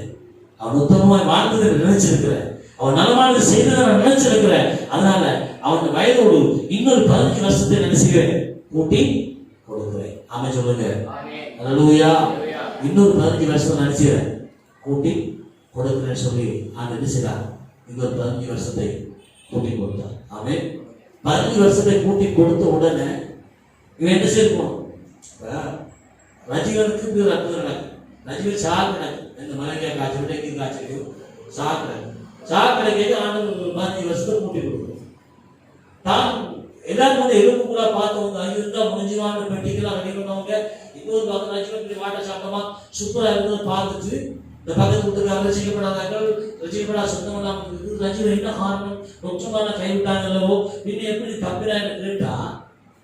அவன் உத்தமமாய் வாழ்ந்ததை நினைச்சிருக்கிறேன், அவன் நலமானது செய்ததை நான் நினைச்சிருக்கிறேன். அதனால அவன் வயதோடு இன்னொரு 15 வருஷத்தை நினைச்சுக்கிறேன் கூட்டி கொடுக்கிறேன். அவன் சொல்லுங்க, அல்லேலூயா. இன்னொரு 15 வருஷத்தை நினைச்சுக்கிறேன் கூட்டி கொடுக்கிறேன்னு சொல்லி அந்த நினைச்சார். இன்னொரு 15 வருஷத்தை கூட்டி கொடுத்தார். ஆமென். 15 வருஷத்தை கூட்டி கொடுத்த உடனே இவன் என்ன செய்யணும்? ரஜிகனுக்கு அற்புதம் நடக்கும். ரஜிகன் சாக்கு நடக்கும். இந்த மலைக்கா காய்ச்சல் விடைக்கு காய்ச்சல் சாக்கு கிடைக்க ஆண்டு 15 வருஷத்தை கூட்டி கொடுக்கும். தான் எல்லாரும் வந்து எலும்பு கூட பார்த்தவங்க, இருந்தா முடிஞ்சுவான்னு பெட்டிக்கலாம் ரெடி பண்ணவங்க. இன்னொரு பக்கம் ரஜிகன் வாட்ட சாப்பிட்டமா சூப்பரா இருந்தது பார்த்துட்டு இந்த பக்கத்து வீட்டுக்காரர் ரசிக்கப்படாதார்கள், ரசிக்கப்படாத சொந்தம் ரஜிகன் என்ன காரணம், ரொச்சமான கைவிட்டாங்களோ, பின்ன எப்படி தப்பினான்னு கேட்டா,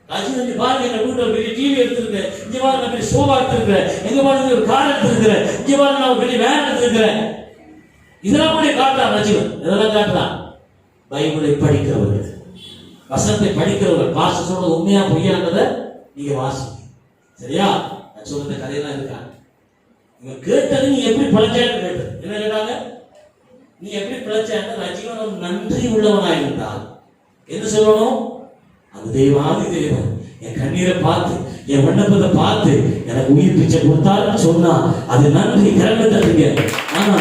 ரஜினி பாருங்க, எங்க வீட்டுல பெரிய டிவி எடுத்திருக்கேன், இங்க பாருங்க நான் பெரிய சோபா எடுத்திருக்கிறேன், எங்க பாருங்க ஒரு கார் எடுத்திருக்கிறேன், இங்க பாருங்க நான் பெரிய வேன் எடுத்திருக்கிறேன். இதெல்லாம் கூட காட்டுறான் ரஜினன். இதெல்லாம் காட்டுறான். பைபிளை படிக்கிறவர்கள், வசனத்தை படிக்கிறவர்கள், பாஸ்டர் சொல்றது உண்மையா பொய்யான்றதை நீங்க வாசிங்க. சரியா? நான் சொல்ற கதையெல்லாம் இருக்காங்க. இவங்க கேட்டது நீ எப்படி பிழைச்சான்னு கேட்டது. என்ன கேட்டாங்க? நீ எப்படி பிழைச்சான்னு. ரஜிவன் ஒரு நன்றி உள்ளவனாக இருந்தால் என்ன சொல்லணும்? அந்த தெய்வாதி தேவன் என் கண்ணீரை பார்த்து, என் விண்ணப்பத்தை பார்த்து எனக்கு உயிர் பிச்சை கொடுத்தாருன்னு சொன்னா அது நன்றி கிளம்ப தருங்க. ஆனா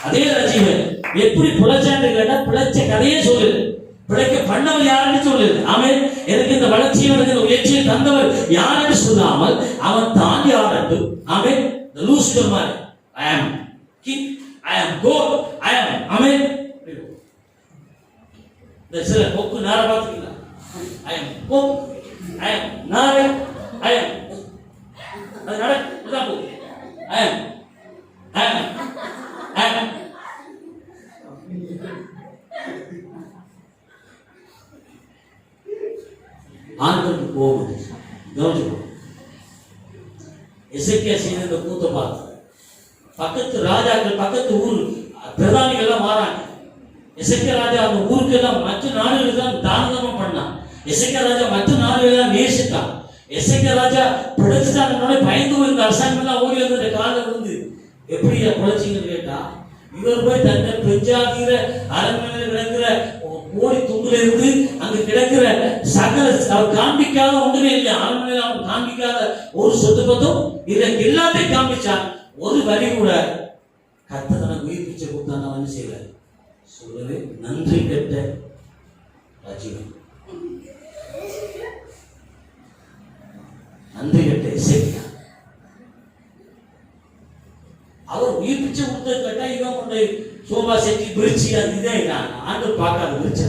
அதே ரஜிவன் எப்படி பிழைச்சான்னு கேட்டா பிழைச்ச கதையே சொல்லு, பிழைக்க பண்ணவர் யாருன்னு சொல்லு. ஆமென். எனக்கு இந்த வளர்ச்சியை உயர்ச்சியை தந்தவர் யாருன்னு சொல்லாமல் அவன் தான் யாரு. ஆமென். லூசிபர் மாதிரி I am king, I am God, I am. ஆமென். இந்த சில கொக்கு நார பார்த்துக்கீங்களா? I am God, I am நார, I am. அது நடக்குதா? I am, I am, I am. ஆண்களுக்கு கோபம் வந்துச்சு. கவனிச்சுக்கோ. எசேக்கியா செய்த இந்த கூத்தை பார்த்து பக்கத்து ராஜாக்கள், பக்கத்து ஊர் பிரதானிகள் எல்லாம் மாறாங்க. எசேக்கியா ராஜா அந்த ஊருக்கு எல்லாம் மற்ற நாடுகளுக்கு தான் தானதம் பண்ணான். எசேக்கியா ராஜா மற்ற நாடுகள் எல்லாம் நேசித்தான். எசேக்கியா ராஜா பிழைச்சிட்டாங்க பயந்து இந்த அரசாங்கம் எல்லாம் ஓடி வந்த காலம் இருந்து எப்படி பிழைச்சிங்கன்னு கேட்டா, இவர் போய் தன்னை பெஞ்சாகிற அரண்மனையில் கிடக்கிற கோடி துண்டுல இருந்து அங்க கிடக்கிற சகல அவர் காண்பிக்காத ஒன்றுமே இல்லை. அரண்மனையில் அவன் காண்பிக்காத ஒரு சொத்து பத்தும் இதை எல்லாத்தையும் காண்பிச்சான். ஒரு வரி கூட கர்த்தர் தனக்கு உயிர் பிச்சை கொடுத்தா நான் வந்து செய்யல சொல்லவே நன்றி கெட்ட ராஜ்யம். நன்றி கெட்ட எசேக்கியா. அவர் உயிர் பிச்சை கொடுத்தது கேட்டா இவன் கொண்டு சோபா செஞ்சு பிரிச்சு அது இதே ஆண்டு பார்க்காத பிரிச்சா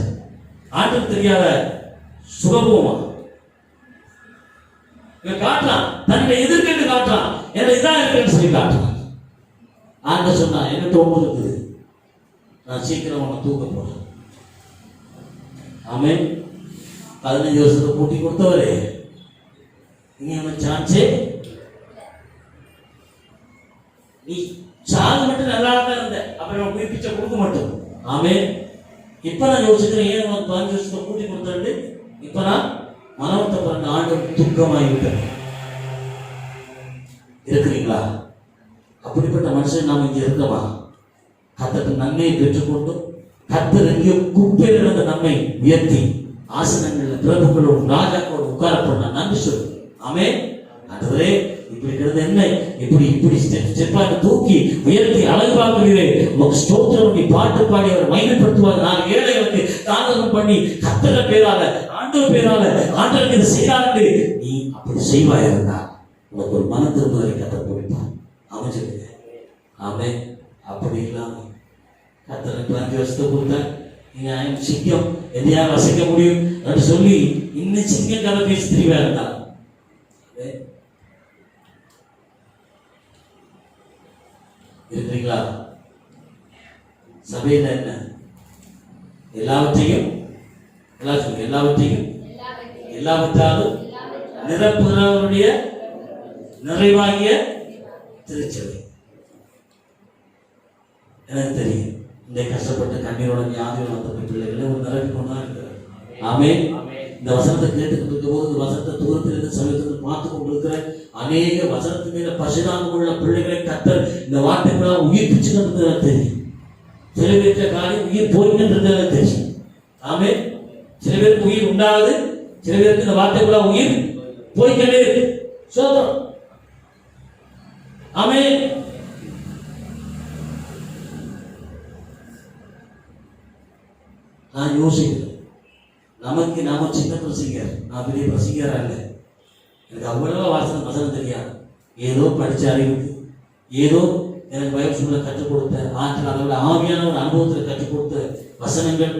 ஆண்டு தெரியாத சுகபோமா இவன் காட்டலாம், தன்னுடைய எதிர்கேட்டு காட்டலாம், என்ன இதான் இருக்குன்னு சொல்லி காட்டலாம். ஆண்டு சொன்னா என்கிட்ட ஒன்று இருக்குது, நான் சீக்கிரம் உன்னை தூக்க போறேன். ஆமே 15 வருஷத்தை கூட்டி கொடுத்தவரே, நீங்க அவன் சான்ஸே நீ சாது மட்டும் நல்லா தான் இருந்த, அப்புறம் உயிர் பிச்சை கொடுக்க மாட்டோம். ஆமே இப்ப நான் யோசிக்கிறேன், ஏன் உனக்கு 15 வருஷத்தை கூட்டி கொடுத்தாண்டு இப்ப நான் மனவத்தை பிறந்த ஆண்டு துக்கமாகி விட்டேன். இருக்கிறீங்களா? அப்படிப்பட்ட மனுஷன் நாம் இங்க இருக்கவா? கர்த்தருக்கு நன்மையை பெற்றுக்கொண்டு கர்த்தர் எங்கேயோ குப்பையில் இருந்த நம்மை உயர்த்தி ஆசனங்களில் பிரபுக்களோடு ராஜாக்களோடு உட்கார பண்ண நன்றி சொல்லு. ஆமே ஆண்டவரே, இப்படி கிடந்த என்ன இப்படி ஸ்டெப்பாக தூக்கி உயர்த்தி அழகு பார்க்கிறீரே, உங்க ஸ்தோத்திரம். நீ பாட்டு பாடி அவர் மகிமைப்படுத்துவார். நான் ஏழைகளுக்கு தானம் பண்ணி கர்த்தர பேரால ஆண்டவர் பேரால ஆண்டவருக்கு இதை செய்யறாரு. நீ அப்படி செய்வாய் இருந்தால் உனக்கு ஒரு மன திரும்புதலை கர்த்தர் கொடுப்பார். அமைச்சிருக்க. ஆமே அப்படி இல்லாம கர்த்தருக்கு 5 வருஷத்தை கொடுத்தார். நீங்க சிங்கம் எதையா வசிக்க முடியும் என்று சொல்லி இன்னும் சிங்கம் கதை பேசி திரிவா இருந்தா இருக்கிறீங்களா? சபையில என்ன எல்லாவற்றையும் எல்லாவற்றாலும் நிரப்புகிறவருடைய நிறைவாகிய திருச்சபை. எனக்கு தெரியும் இந்த கஷ்டப்பட்ட கண்ணீரோட ஞாபகம் வந்த பிள்ளைகளை ஒரு நிரப்பி கொண்டுதான் இருக்கிறார். ஆமே இந்த வசனத்தை கேட்டுக்கிட்டு இருக்கும் போது இந்த வசனத்தை தூரத்திலிருந்து சமயத்தில் பார்த்து கொண்டிருக்கிற அநேக வசனத்து மேல பசுதாங்க உள்ள பிள்ளைகளை கர்த்தர் இந்த வார்த்தைகளால் உயிர் பிச்சுக்கிட்டு தெரியும். சில பேருக்க காரியம் உயிர் போய்கின்றது தெரியும். ஆமே சில பேருக்கு உயிர் உண்டாகுது, சில பேருக்கு இந்த வார்த்தைகளால் உயிர் போய்கிட்டே இருக்கு. சோதரம். ஆமே நான் யோசிக்கிறேன், நமக்கு நாம சின்ன பிரசிங்கர், நான் பெரிய பிரசிங்கரா இல்லை. எனக்கு அவ்வளவு வசனம் தெரியாது. ஏதோ படிச்ச அறிவுக்கு, ஏதோ எனக்கு பைபிள் சொல்ல கற்றுக் கொடுத்த ஆற்றல் அளவில் ஆவியான ஒரு அனுபவத்தில் கற்றுக் கொடுத்த வசனங்கள்.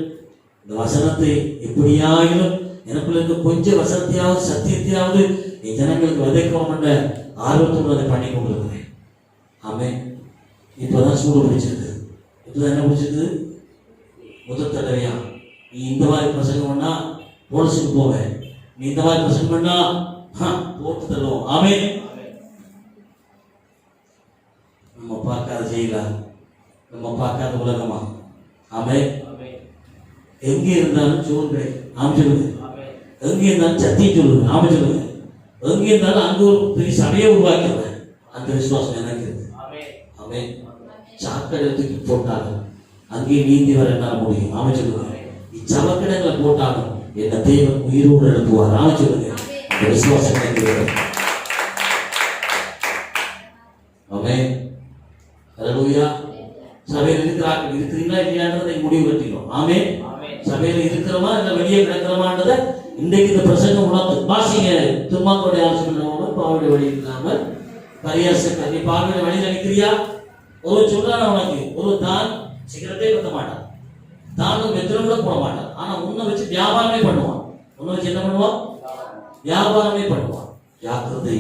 இந்த வசனத்தை எப்படியாயிலும் எனக்குள்ள இருக்க கொஞ்சம் வசனத்தையாவது சத்தியத்தையாவது என் ஜனங்களுக்கு விதைக்கணும் என்ற ஆர்வத்தோடு அதை பண்ணி கொண்டிருக்கிறேன். ஆமே இப்பதான் சூடு பிடிச்சிருக்கு. இப்பதான் என்ன பிடிச்சிருக்கு? முதல் தடவையா நீ இந்த மாதிரி பிரசங்கம் பண்ணா போலீஸுக்கு போவேன், நீ இந்த மாதிரி பிரசங்கம் பண்ணா போட்டு தருவோம். ஆமே நம்ம பார்க்காத செய்யலாம், நம்ம பார்க்காத உலகமா? ஆமே எங்கே இருந்தாலும் சொல்லுங்க. ஆமே சொல்லுங்க. எங்கே இருந்தாலும் சத்தியம் சொல்லுங்க. ஆமே சொல்லுங்க. எங்கே இருந்தாலும் அங்க ஒரு பெரிய சபையை உருவாக்கிறேன். அந்த விசுவாசம் எனக்கு இருக்கு. ஆமே சாக்கடை தூக்கி போட்டாலும் அங்கே நீந்தி வர என்னால் முடியும். ஆமே சொல்லுங்க. இச்சவக்கடங்களை போட்டாலும் என்ன தேவன் உயிரோடு எழுப்புவார். ஆமே சொல்லுங்க. அந்த விசுவாசம் எனக்கு இருக்கு. ஆமே அல்லேலூயா. சபையில் இருக்கிறீங்களா இல்லையான்றதை முடிவு கட்டிடும். ஆமே சபையில இருக்கிறோமா இல்ல வெளியே கிடக்கிறோமான்றதை இன்றைக்கு இந்த பிரசங்கம் உணர்ந்து வாசிங்க. தும்மாக்கோடைய ஆலோசனை பாவடைய வழி இல்லாமல் பரியாசம். நீ பாவடைய வழியில் நிற்கிறியா? ஒரு சொல்றான் உனக்கு ஒரு தான் சிகரெட்டே பத்த மாட்டான், தானும் வெத்திரம் கூட போட மாட்டான். ஆனா உன்னை வச்சு வியாபாரமே பண்ணுவான். உன்னை வச்சு என்ன பண்ணுவான்? வியாபாரமே பண்ணுவான். ஜாக்கிரதை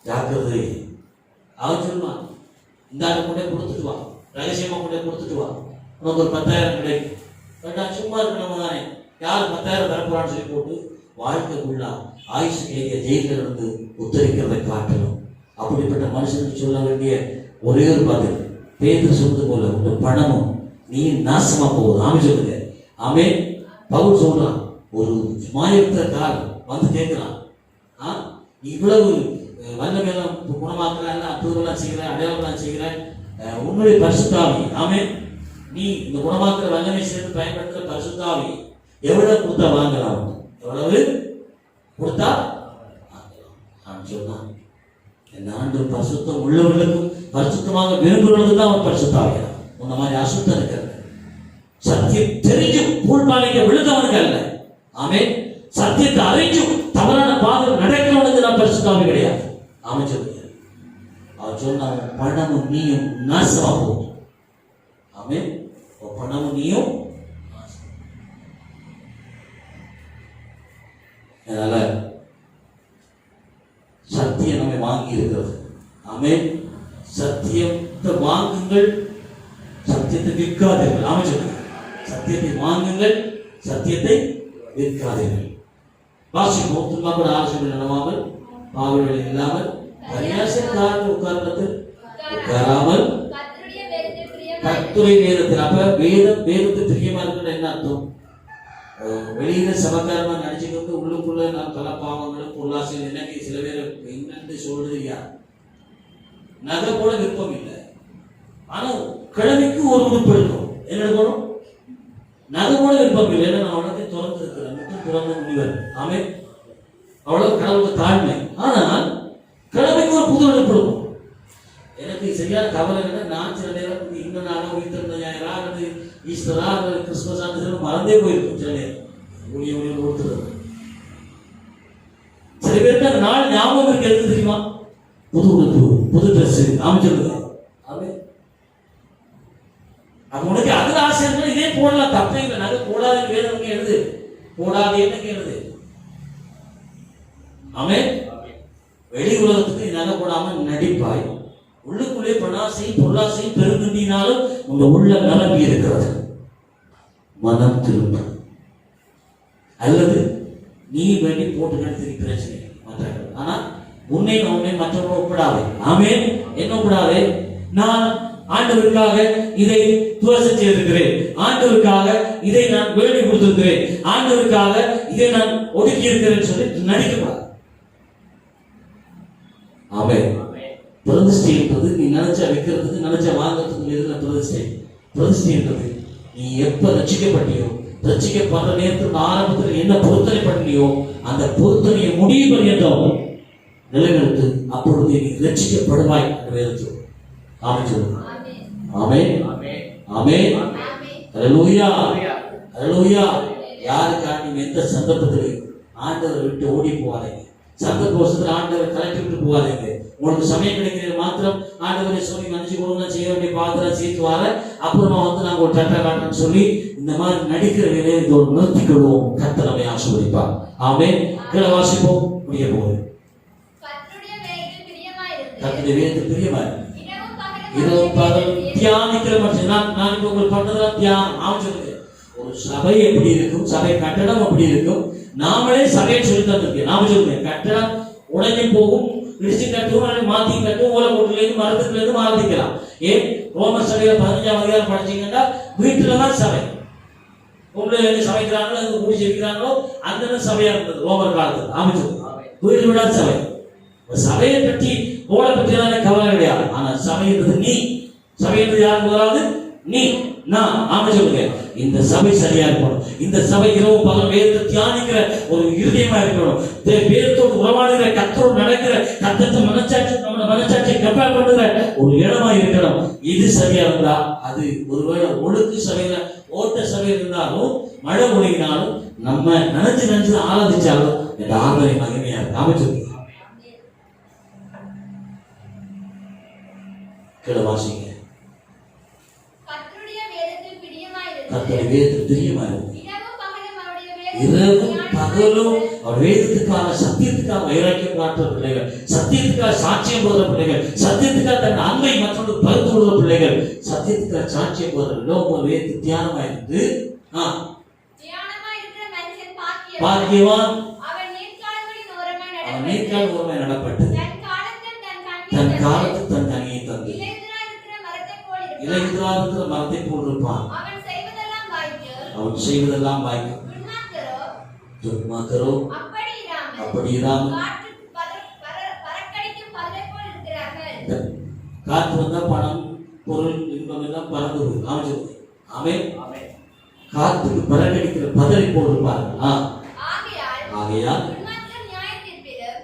ஜாக்கிரதை. அவன் சொல்லுவான், இந்த ஆளை கொண்டே கொடுத்துட்டு வா, ரகசியமா கொண்டே கொடுத்துட்டு வா, உனக்கு ஒரு 10,000 கிடைக்கும். சும்மா இருக்கணும் தானே, யார் 10,000 தரப்போறான்னு சொல்லி போட்டு வாழ்க்கை ஃபுல்லா ஆயுசு கேட்க ஜெயில இருந்து உத்தரிக்கிறதை காட்டணும். அப்படிப்பட்ட மனுஷனுக்கு சொல்ல வேண்டிய ஒரே ஒரு பதில், பேதுரு சொல்றது போல உங்க பணமும் நீ நாசமா போகுது. ஆமே சொல்லுங்க. ஆமே. பவுல் சொல்றான், ஒரு மாயக்காரன் வந்து கேட்கிறான், இவ்வளவு வல்லமையெல்லாம் குணமாக்குறாங்க, அற்புதம்லாம் செய்கிற, அடையாளம்லாம் செய்கிற உன்னுடைய பரிசுத்தாவி, ஆமே, நீ இந்த குணமாக்குற வல்லமை சேர்த்து பயன்படுத்துற பரிசுத்தாவி எவ்வளவு கொடுத்தா வாங்கலாம்? எவ்வளவு கொடுத்தா வாங்கலாம் சொன்னான். இந்த ஆண்டு பரிசுத்தம் உள்ளவர்களுக்கும் பரிசுத்தமாக விரும்புகிறது தான் அவன் பரிசுத்தாவியா. உன்ன மாதிரி அசுத்தம் இருக்கிறது, சத்தியம் தெரிஞ்சு பூழ்பாலைக்கு விழுந்தவனுக்கு அல்ல. ஆமே. சத்தியத்தை அறிஞ்சும் தவறான பாதை நடக்கிறவனுக்கு நான் பரிசுத்தாவி கிடையாது. ஆமே சொல்லுங்க. அவன் சொன்னான், பணமும் நீயும் நாசமா போகும். ஆமே. பணமும் நீயும். அதனால சத்தியம் நம்மை வாங்கி இருக்கிறது. ஆமே. சத்தியத்தை வாங்குங்கள், சத்தியத்தை விற்காதீர்கள். ஆமே சொல்லுங்க. சத்தியத்தை வாங்குங்கள், சத்தியத்தை விற்காதீர்கள். வாசிப்போம். துன்பா கூட ஆலோசனை நடவாமல், பாவங்கள் இல்லாமல், பரியாசக்காரர்கள் உட்கார்ந்து உட்காராமல் கர்த்தருடைய வேதத்தில். அப்ப வேதத்துக்கு பிரியமா இருக்கிற என்ன அர்த்தம்? வெளியில சமக்காரமா நடிச்சுக்கிட்டு உள்ளுக்குள்ள நான் பல பாவங்களும் பொருளாசையும் எனக்கு சில பேர் என்னன்னு சொல்றது யார்? நகை போல விருப்பம் இல்லை, ஆனா கிழமைக்கு ஒரு உறுப்பு இருக்கும். என்ன எடுக்கணும்? நகை போல விருப்பம் இல்லை. ஏன்னா நான் உடனே திறந்து இருக்கிறேன், மட்டும் திறந்த முனிவர். ஆமே. அவ்வளவு கடவுளுக்கு தாழ்மை. ஆனால் கிழமைக்கு ஒரு புது உறுப்பு இருக்கும். எனக்கு சரியான கவலை என்ன, நான் சில நேரம் இன்னும் நானும் உயிர்த்திருந்த ஞாயிறா அல்லது ஈஸ்டரா அல்லது கிறிஸ்துமஸ் ஆண்டு மறந்தே போயிருக்கும். சில நேரம் ஊழிய கொடுத்துறது. சில பேருக்கு அந்த நாள் ஞாபகம் இருக்கு. எது தெரியுமா? புது உடுப்பு, புது ட்ரெஸ். அமைச்சிருக்க. அப்ப உனக்கு அதுல ஆசை இருந்தா இதே போடலாம், தப்பே இல்லை. நகை போடாதுன்னு வேதம் எழுது, போடாது என்ன எழுது. ஆமே. வெளி உலகத்துக்கு நகை போடாம நடிப்பாய், உள்ளுக்குள்ளே பணாசையும் பொருளாசையும் பெருந்தினாலும் உங்க உள்ள நிரம்பி இருக்கிறது. மனம் திரும்ப அல்லது நீ வேண்டி போட்டு நடத்தி பிரச்சனை மற்றவர்கள். ஆனா உன்னை மற்றவர்கள் ஒப்பிடாதே. ஆமே. என்ன ஒப்பிடாதே? நான் ஆண்டவருக்காக இதை துவசம் செய்திருக்கிறேன், ஆண்டவருக்காக இதை நான் வேண்டி கொடுத்திருக்கிறேன், ஆண்டவருக்காக இதை நான் ஒதுக்கி இருக்கிறேன் சொல்லி நடிக்கப்படாது. ஆமே. பிரதிஷ்டை என்பது நீ நினைச்சா வைக்கிறதுக்கு, நினைச்சா வாங்கிறதுக்கு எதிர பிரதிஷ்டை. பிரதிஷ்டை என்பது நீ எப்ப ரட்சிக்கப்பட்டியோ, ரட்சிக்கப்படுற நேரத்தில் ஆரம்பத்தில் என்ன பொருத்தனை பண்ணியோ அந்த பொருத்தனையை முடிவு பரியந்தம் நிலைநிறுத்து. அப்பொழுது நீ ரட்சிக்கப்படுவாய் என்று வேதத்தில். ஆமே சொல்லுங்க. ஆமே. ஆமே. அல்லேலூயா. அல்லேலூயா. யாருக்காக நீ எந்த சந்தர்ப்பத்தில் ஆண்டவரை விட்டு ஓடி போவாதீங்க. சந்தர்ப்பத்தில் ஆண்டவர் கலட்டி விட்டு போவாதீங்க. உங்களுக்கு சமயம் கிடைக்கிறது மாத்திரம் ஆண்டவரை சொல்லி மனுஷி கொடுங்க, செய்ய வேண்டிய பாத்திரம் சேர்த்து வர, அப்புறமா வந்து நாங்கள் ஒரு சட்டை காட்டணும்னு சொல்லி இந்த மாதிரி நடிக்கிற வேலையை இதோடு நிறுத்திக்கொள்வோம். கர்த்தர் நம்மை ஆசீர்வதிப்பார். ஆமே. கீழே வாசிப்போம். முடிய போகுது. கர்த்தருடைய வேதத்தில் பிரியமா இருக்கு. இரவு பகல் தியானிக்கிற மனுஷன். நான் இப்ப உங்களுக்கு பண்ணதெல்லாம் தியானம். ஆமா சொல்லுங்க. ஒரு சபை எப்படி இருக்கும், சபை கட்டடம் எப்படி இருக்கும், நாமளே சபையை சொல்லி தந்திருக்கேன். நாம சொல்லுங்க, கட்டடம் உடஞ்சி போகும், இடிச்சு கட்டுவோம், மாத்தி கட்டுவோம், ஓலை போட்டுலேருந்து மரத்துக்குல இருந்து மாத்திக்கலாம். ஏன்? ரோமர் சபையில 15ஆம் அதிகாரம் படிச்சீங்கன்னா வீட்டுலதான் சபை. பொம்பளை எங்க சமைக்கிறாங்களோ, எங்க கூடி ஜெயிக்கிறாங்களோ அந்த சபையா இருந்தது ரோமர் காலத்துல. அமைச்சது வீடு விடா சபை. சபையை பற்றி ஓலை பற்றி கவலை கிடையாது. ஆனா சபைன்றது நீ. சபைன்றது யார்? முதலாவது நீ, நான். ஆமா சொல்லுங்க. இந்த சபை சரியா இருக்கணும். இந்த சபை இரவு பகல் வேதத்தை தியானிக்கிற ஒரு இருதயமா இருக்கணும். வேதத்தோடு உறவாடுகிற, கத்தரோடு நடக்கிற, கத்தத்தை மனச்சாட்சி, நம்ம மனச்சாட்சியை கம்பேர் பண்ணுகிற ஒரு இடமா இருக்கணும். இது சரியா இருந்தா அது ஒருவேளை ஒழுக்கு சபையில ஓட்ட சபை இருந்தாலும் மழை ஒழுகினாலும் நம்ம நினைச்சு ஆராதிச்சாலும் இந்த ஆதரை மகிமையா இருக்கு. அமைச்சிருக்கு. கீழே வாசிங்க. கர்த்தருடைய வேதத்தில் பிரியமா இருக்கும். இரவும் பகலும் அவர் வேதத்துக்காக, சத்தியத்துக்காக வைராக்கியம் காட்டுற பிள்ளைகள், சத்தியத்துக்காக சாட்சியம் போடுற பிள்ளைகள், சத்தியத்துக்காக தன் அன்பை மற்றவர்களுக்கு பகிர்ந்து கொள்கிற பிள்ளைகள், சத்தியத்துக்காக சாட்சியம் போடுற வேதத்து தியானமா இருந்து பாக்கியவான் நீக்கால் ஒருமை நடப்பட்டு தன் காலத்து தன் கனியை தந்து இலையுதிரா இருக்கிற மரத்தை போல் இருப்பான். அவன் செய்வதெல்லாம் வாய்க்கும். துன்மார்க்கரோ அப்படி இராமல் காற்று வந்தா பணம் பொருள் இன்பம் எல்லாம் பறந்து போகும். ஆமென். காத்துக்கு பறக்கடிக்கிற பதரை போல் இருப்பார்கள். ஆகையால்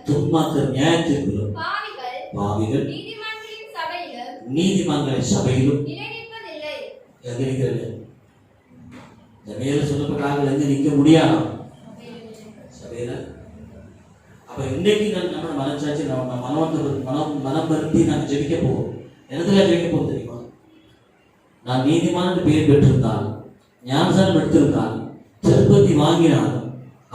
துன்மார்க்கர் நியாயத்தீர்ப்பிலும் பாவிகள் நீதிமான்களின் சபையிலும் எங்க நிற்கிறது? சபையில சொல்லப்பட்டார்கள் எங்க நிற்க முடியாது சபையில. அப்ப இன்னைக்கு நம்ம மனசாட்சி மனம் வருத்தி நாங்கள் ஜெபிக்க போவோம். எனதுல ஜெபிக்க போவோம் தெரியுமா? நான் நீதிமான பெயர் பெற்றிருந்தால், ஞானசாரம் எடுத்திருந்தால், திருப்பதி வாங்கினால்,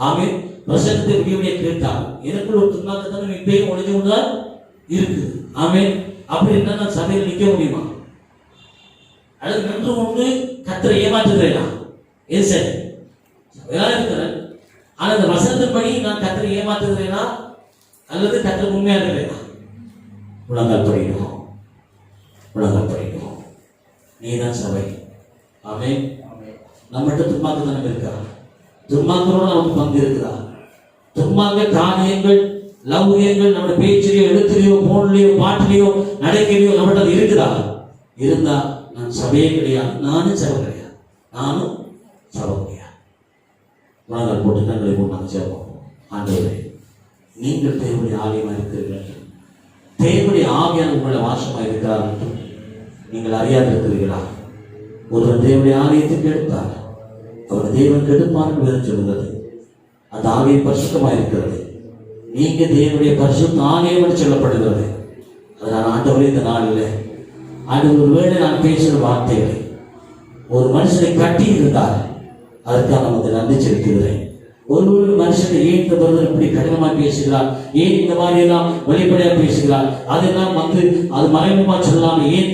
ஆமென், பிரசங்கத்தை விடிய கேட்டால், எனக்குள்ள ஒரு துன்மார்க்கத்தனம் இப்பயும் உடைஞ்சு கொண்டுதான் இருக்குது. ஆமென். அப்படி இருந்தா நான் சபையில் நிற்க முடியுமா? அல்லது நின்று கொண்டு கர்த்தரை ஏமாற்றுகிறேனா? எது சரி? சபையா இருக்கிறேன், ஆனால் அந்த வசனத்தின்படி நான் கர்த்தரை ஏமாற்றுகிறேனா அல்லது கர்த்தர் உண்மையா இருக்கிறேனா? உலகால் படிக்கணும், உலகால் படிக்கணும். நீதான் சபை. ஆமென். நம்மகிட்ட துன்மார்க்கத்தனம் இருக்கா? துன்மார்க்கரோட நமக்கு பங்கு இருக்கிறா? துன்மார்க்க காரியங்கள், லௌகியங்கள் நம்முடைய பேச்சிலையோ எழுத்துலையோ போன்லையோ பாட்டிலையோ நடைக்கையிலையோ நம்மகிட்ட இருக்குதா? இருந்தா நான் சபையே கிடையாது, நானும் சபை கிடையாது, நானும் சபை கிடையாது. உலகால் போட்டு கண்களை போட்டு நாங்கள் சேர்ப்போம். ஆண்டவரே, நீங்கள் தேவனுடைய ஆலயமாக இருக்கிறீர்கள், தேவனுடைய ஆவியான உங்களை வாசமாக இருக்கிறார் என்று நீங்கள் அறியாது இருக்கிறீர்களா? ஒருவன் தேவனுடைய ஆலயத்துக்கு எடுத்தார், அவர் தேவன் கெடுப்பார் என்று சொல்கிறது. அந்த ஆலயம் பரிசுத்தமாக இருக்கிறது. நீங்க தேவனுடைய பரிசுத்த ஆலயம் என்று சொல்லப்படுகிறது. அதனால் ஆண்டவரே, இந்த நாளில் ஆண்டவர் ஒருவேளை நான் பேசுகிற வார்த்தைகளை ஒரு மனுஷனை கட்டி இருந்தால் அதற்காக நமக்கு நன்றி செலுத்துகிறேன். ஒரு மனுஷனை ஏன் இந்த பிரதர் இப்படி கடினமாக பேசுகிறார், ஏன் இந்த மாதிரி எல்லாம் வெளிப்படையாக பேசுகிறார், அதெல்லாம் அது மறைமுகமா சொல்லலாம், ஏன்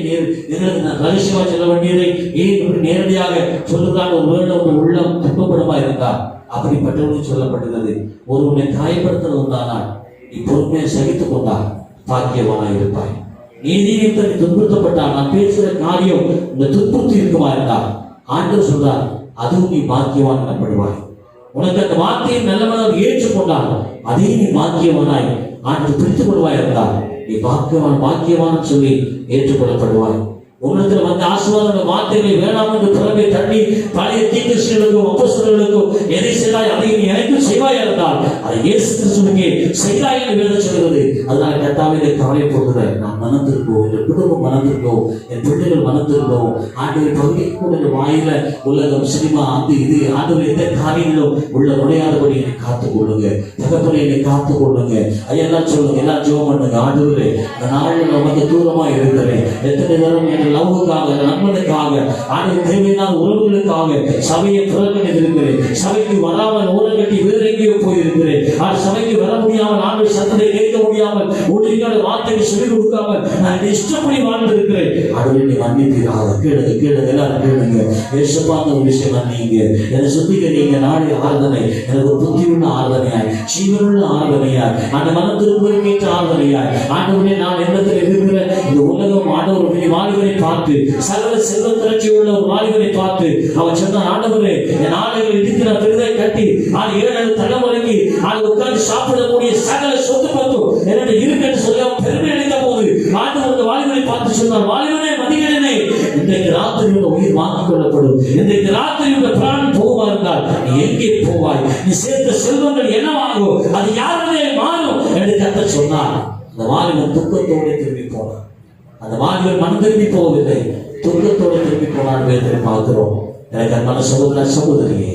ரகசியமா சொல்ல வேண்டியதை ஏன் இப்படி நேரடியாக சொல்லுகிறார்? ஒருவேளை ஒரு உள்ளம் துன்பப்படமா இருந்தார், அப்படிப்பட்டவனுக்கு சொல்லப்பட்டுள்ளது. ஒருவனை காயப்படுத்துறது உண்டானால் நீ பொறுமையை சகித்துக் கொண்டால் பாக்கியவானாக இருப்பாய். நீதியை துன்புறுத்தப்பட்டால் நான் பேசுகிற காரியம் இந்த துன்புறுத்தி இருக்குமா இருந்தால் ஆண்டவர் சொல்றார், அதுவும் நீ பாக்கியவான் எனப்படுவாய். உனக்கு அந்த வார்த்தையை நல்லவனாக ஏற்றுக்கொண்டால் அதே நீ பாக்கியவானாய் ஆண்டு பிரித்துக் கொள்வாய் இருந்தால் நீ பாக்கியவான் சொல்லி ஏற்றுக்கொள்ளப்படுவாய். உங்களிடத்தில் வந்த ஆசீர்வாத வார்த்தைகளை வேண்டாம் என்று புறமே தள்ளி பழைய தீர்க்கதரிசிகளுக்கும் அப்போஸ்தலர்களுக்கும் எதை செய்தாய் அதை நீ எனக்கும் செய்வாய் இருந்தால் அதை இயேசு கிறிஸ்துவுக்கே செய்தாய் என்று வேதம் சொல்கிறது. அதனால கர்த்தாவே, இதை கவலை போடுகிறேன். நான் மனத்திற்கோ, என் குடும்பம் மனத்திற்கோ, என் பிள்ளைகள் மனத்திற்கோ, ஆண்டவர் பகுதிக்கு கூட வாயில உலகம் சினிமா அது இது ஆண்டவர் எந்த காரியங்களும் உள்ள நுழையாதபடி என்னை காத்துக் கொள்ளுங்க. தகப்பனை என்னை காத்துக் கொள்ளுங்க. ஐயெல்லாம் சொல்லுங்க, எல்லாம் ஜெபம் பண்ணுங்க. ஆண்டவரே, இந்த நாளில் நமக்கு தூரமா இருக்கிறேன். எத்தனை நேரம் என் லவ்வுக்காக, நண்பனுக்காக, ஆண்டவர் தேவையான உறவுகளுக்காக சபையை புறக்கணித்திருக்கிறேன். சபைக்கு வராமல் ஊரம் கட்டி வேற எங்கேயோ போயிருக்கிறேன். சபைக்கு வர முடியாமல், ஆண்டு சத்தத்தை கேட்க முடியாமல், உங்களுக்கான வார்த்தையை சொல்லிக் கொடுக்காமல் நான் இஷ்டப்படி வாழ்ந்திருக்கிறேன். ஆண்டவரை மன்னிப்பீராக. கேளுங்க, கேளுங்க, எல்லாரும் கேளுங்க. ஏசப்பான ஒரு விஷயம் மன்னிங்க. என்னை சுத்திகரிங்க. நாளை ஆராதனை எனக்கு ஒரு புத்தியுள்ள ஆராதனையாய், ஜீவனுள்ள ஆராதனையாய், அந்த மனம் திரும்புவதற்கேற்ற ஆராதனையாய், ஆண்டவரே, நான் எண்ணத்தில் இருக்கிற இந்த உலகம் ஆண்டவருடைய வாலிபனை பார்த்து, சகல செல்வ திரட்சி உள்ள ஒரு வாலிபனை பார்த்து அவர் சொன்னார், ஆண்டவரே, என் ஆலைகள் இருக்கிற பெரிதை கட்டி 7 தலைமுறைக்கு உட்கார்ந்து சாப்பிடக்கூடிய சகல சொத்து பத்து என்னோட இருக்கு சொல்ல பெருமை அளித்த போது ஆண்டவர் வாலிபனை பார்த்து சொன்னார், வாலிபனே, மதிகனே, இன்றைக்கு ராத்திரியோட உயிர் வாங்கிக் கொள்ளப்படும். இன்றைக்கு ராத்திரியோட பிராணம் போவா இருந்தால் நீ எங்கே போவாய்? நீ சேர்த்த செல்வங்கள் என்னவாகும்? அது யாருடைய மாறும் என்று கர்த்தர் சொன்னார். அந்த வாலிபன் துக்கத்தோடு திரும்பி போனார். அந்த வாலிபன் மனம் திரும்பி போகவில்லை, துக்கத்தோடு திரும்பி போனான். வேதனை பார்க்கிறோம். எனக்கு அன்பான சகோதர சகோதரியே,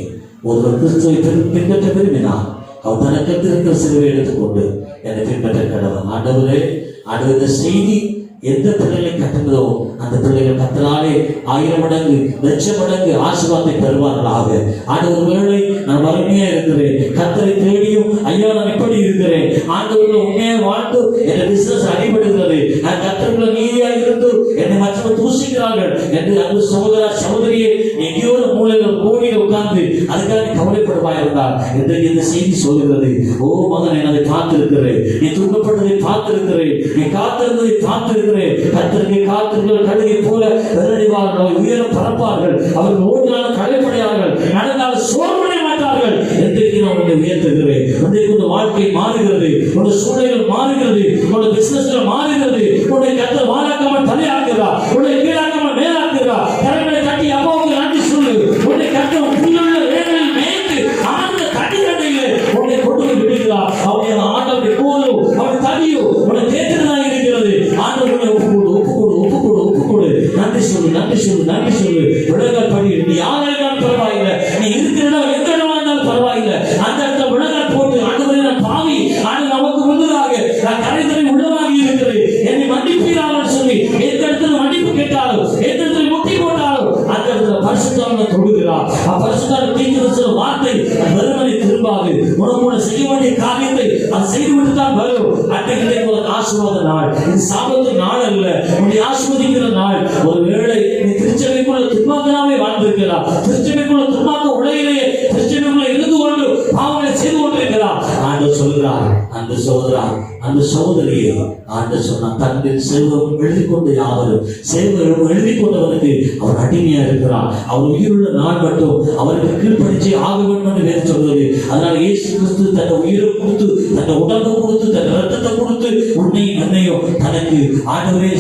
ஒருவர் கிறிஸ்துவை பின்பற்ற விரும்பினார், அவர் தனக்கு இருக்கிற சிலுவை எடுத்துக்கொண்டு என்னை பின்பற்ற கடவுள். ஆண்டவரே, ஆண்டவர், இந்த செய்தி எந்த பிள்ளைகளை கட்டுகிறதோ அந்த பிள்ளைகள் கத்தனாலே 1000 மடங்கு 1,00,000 மடங்கு ஆசீர்வாதத்தை பெறுவார்களாக. ஆண்டவர், வேளை நான் வறுமையா இருக்கிறேன், கத்தரை தேடியும் ஐயா நான் இப்படி இருக்கிறேன், ஆண்டவர்கள் உண்மையா வாழ்ந்து என் பிசினஸ் அடிபடுகிறது, நான் கத்தருக்குள்ள நீதியா இருந்து என்னை மற்றவர்கள் தூசிக்கிறார்கள் என்று அந்த சகோதர சகோதரியை எங்கேயோ மூலையில் கோடியில் உட்கார்ந்து அதுக்காக கவலைப்படுவாய். இருந்தார். இன்றைக்கு இந்த செய்தி சொல்கிறது, ஓ மகன், அதை பார்த்திருக்கிறேன், நீ துன்பப்பட்டதை பார்த்திருக்கிறேன், நீ காத்திருந்ததை பார்த்திருக்கிறேன். கர்த்தருக்கு காத்திருக்கிற கழுகை போல வெள்ளடிவார்கள், உயரம் பறப்பார்கள், அவர்கள் ஓடினாலும் களைப்படையார்கள், நடந்தாலும் சோர்வடைய மாட்டார்கள். இன்றைக்கு நான் உன்னை உயர்த்துகிறேன். இன்றைக்கு உன் வாழ்க்கை மாறுகிறது, உன் சூழ்நிலைகள் மாறுகிறது, உன் பிசினஸ்கள் மாறுகிறது. உன்னை கர்த்தர் வாழாக்காமல் தலையாக்குகிறார், உன்னை கீழாக்காமல் மேலாக்குகிறார். கரங்களை தட்டி அப்பாவுக்கு நன்றி சொல்லு. உன்னை கர்த்தர் புல்லுள்ள வேலையில் மேய்த்து ஆழ்ந்த தண்ணீரிலே உன்னை கொண்டு போய் விடுகிறார். அவருடைய ஆண்டவருடைய கோலும் அவருடைய தடியும் உன்னை தேர்ந்ததாக இருக்கிறது. ஆண்டவருடைய ஒப்புக்கொடு. நன்றி சொல்லு, நன்றி சொல்லு, நன்றி சொல்லு. விலகல் படி, நீ யார் இருந்தாலும் பரவாயில்லை, நீ இருக்கிற இடம் எந்த இடமா இருந்தாலும் பரவாயில்லை, அந்த இடத்துல விலகல் போட்டு ஆண்டவரே நான் பாவி, ஆனால் நமக்கு முன்னதாக நான் கரைத்தலை உள்ளவாகி இருக்கிறேன், என்னை மன்னிப்பீராக சொல்லி எந்த இடத்துல மன்னிப்பு கேட்டாலும், எந்த இடத்துல முட்டி போட்டாலும் அந்த இடத்துல பரிசுத்தவானை தொடுகிறார். பரிசுத்தவான் தீர்க்கதரிசன வார்த்தை வெறுமனே திரும்பாது. உனக்கு செய்ய வேண்டிய காரியத்தை அது செய்துவிட்டு தான் வரும். அன்றைக்கு ஒரு ஆசீர்வாத நாள், இது சாபத்து நாள் அல்ல, உன்னை ஆசீர்வதிக்கிற நாள். ஒருவேளை நீ திருச்சபைக்குள்ள துன்மாக்கனாவே வாழ்ந்திருக்கிறார், திருச்சபைக்குள்ள துன்மாக்க உலகிலேயே திருச்சபைக்குள்ள இருந்து கொண்டு பாவங்களை செய்து கொண்டிருக்கிறார். ஆண்டவர் சொல்கிறார், அந்த சகோதரர், அந்த சகோதரியை ஆண்டவர் சொன்னார், தன்னில் செல்வம் எழுதி கொண்டு யாவரும் செல்வம் எழுதி கொண்டவருக்கு அவர் அடிமையா இருக்கிறார். அவர் உயிருள்ள நாள் மட்டும் அவருக்கு கீழ்ப்படிச்சு ஆக வேண்டும் என்று வேறு சொல்வது. அதனால இயேசு கிறிஸ்து தன்னை உயிரை கொடுத்து, தன்னை உடம்பு கொடுத்து, தன் ரத்தத்தை கொடுத்து உன்னையும் என்னையும் தனக்கு ஆண்டவரே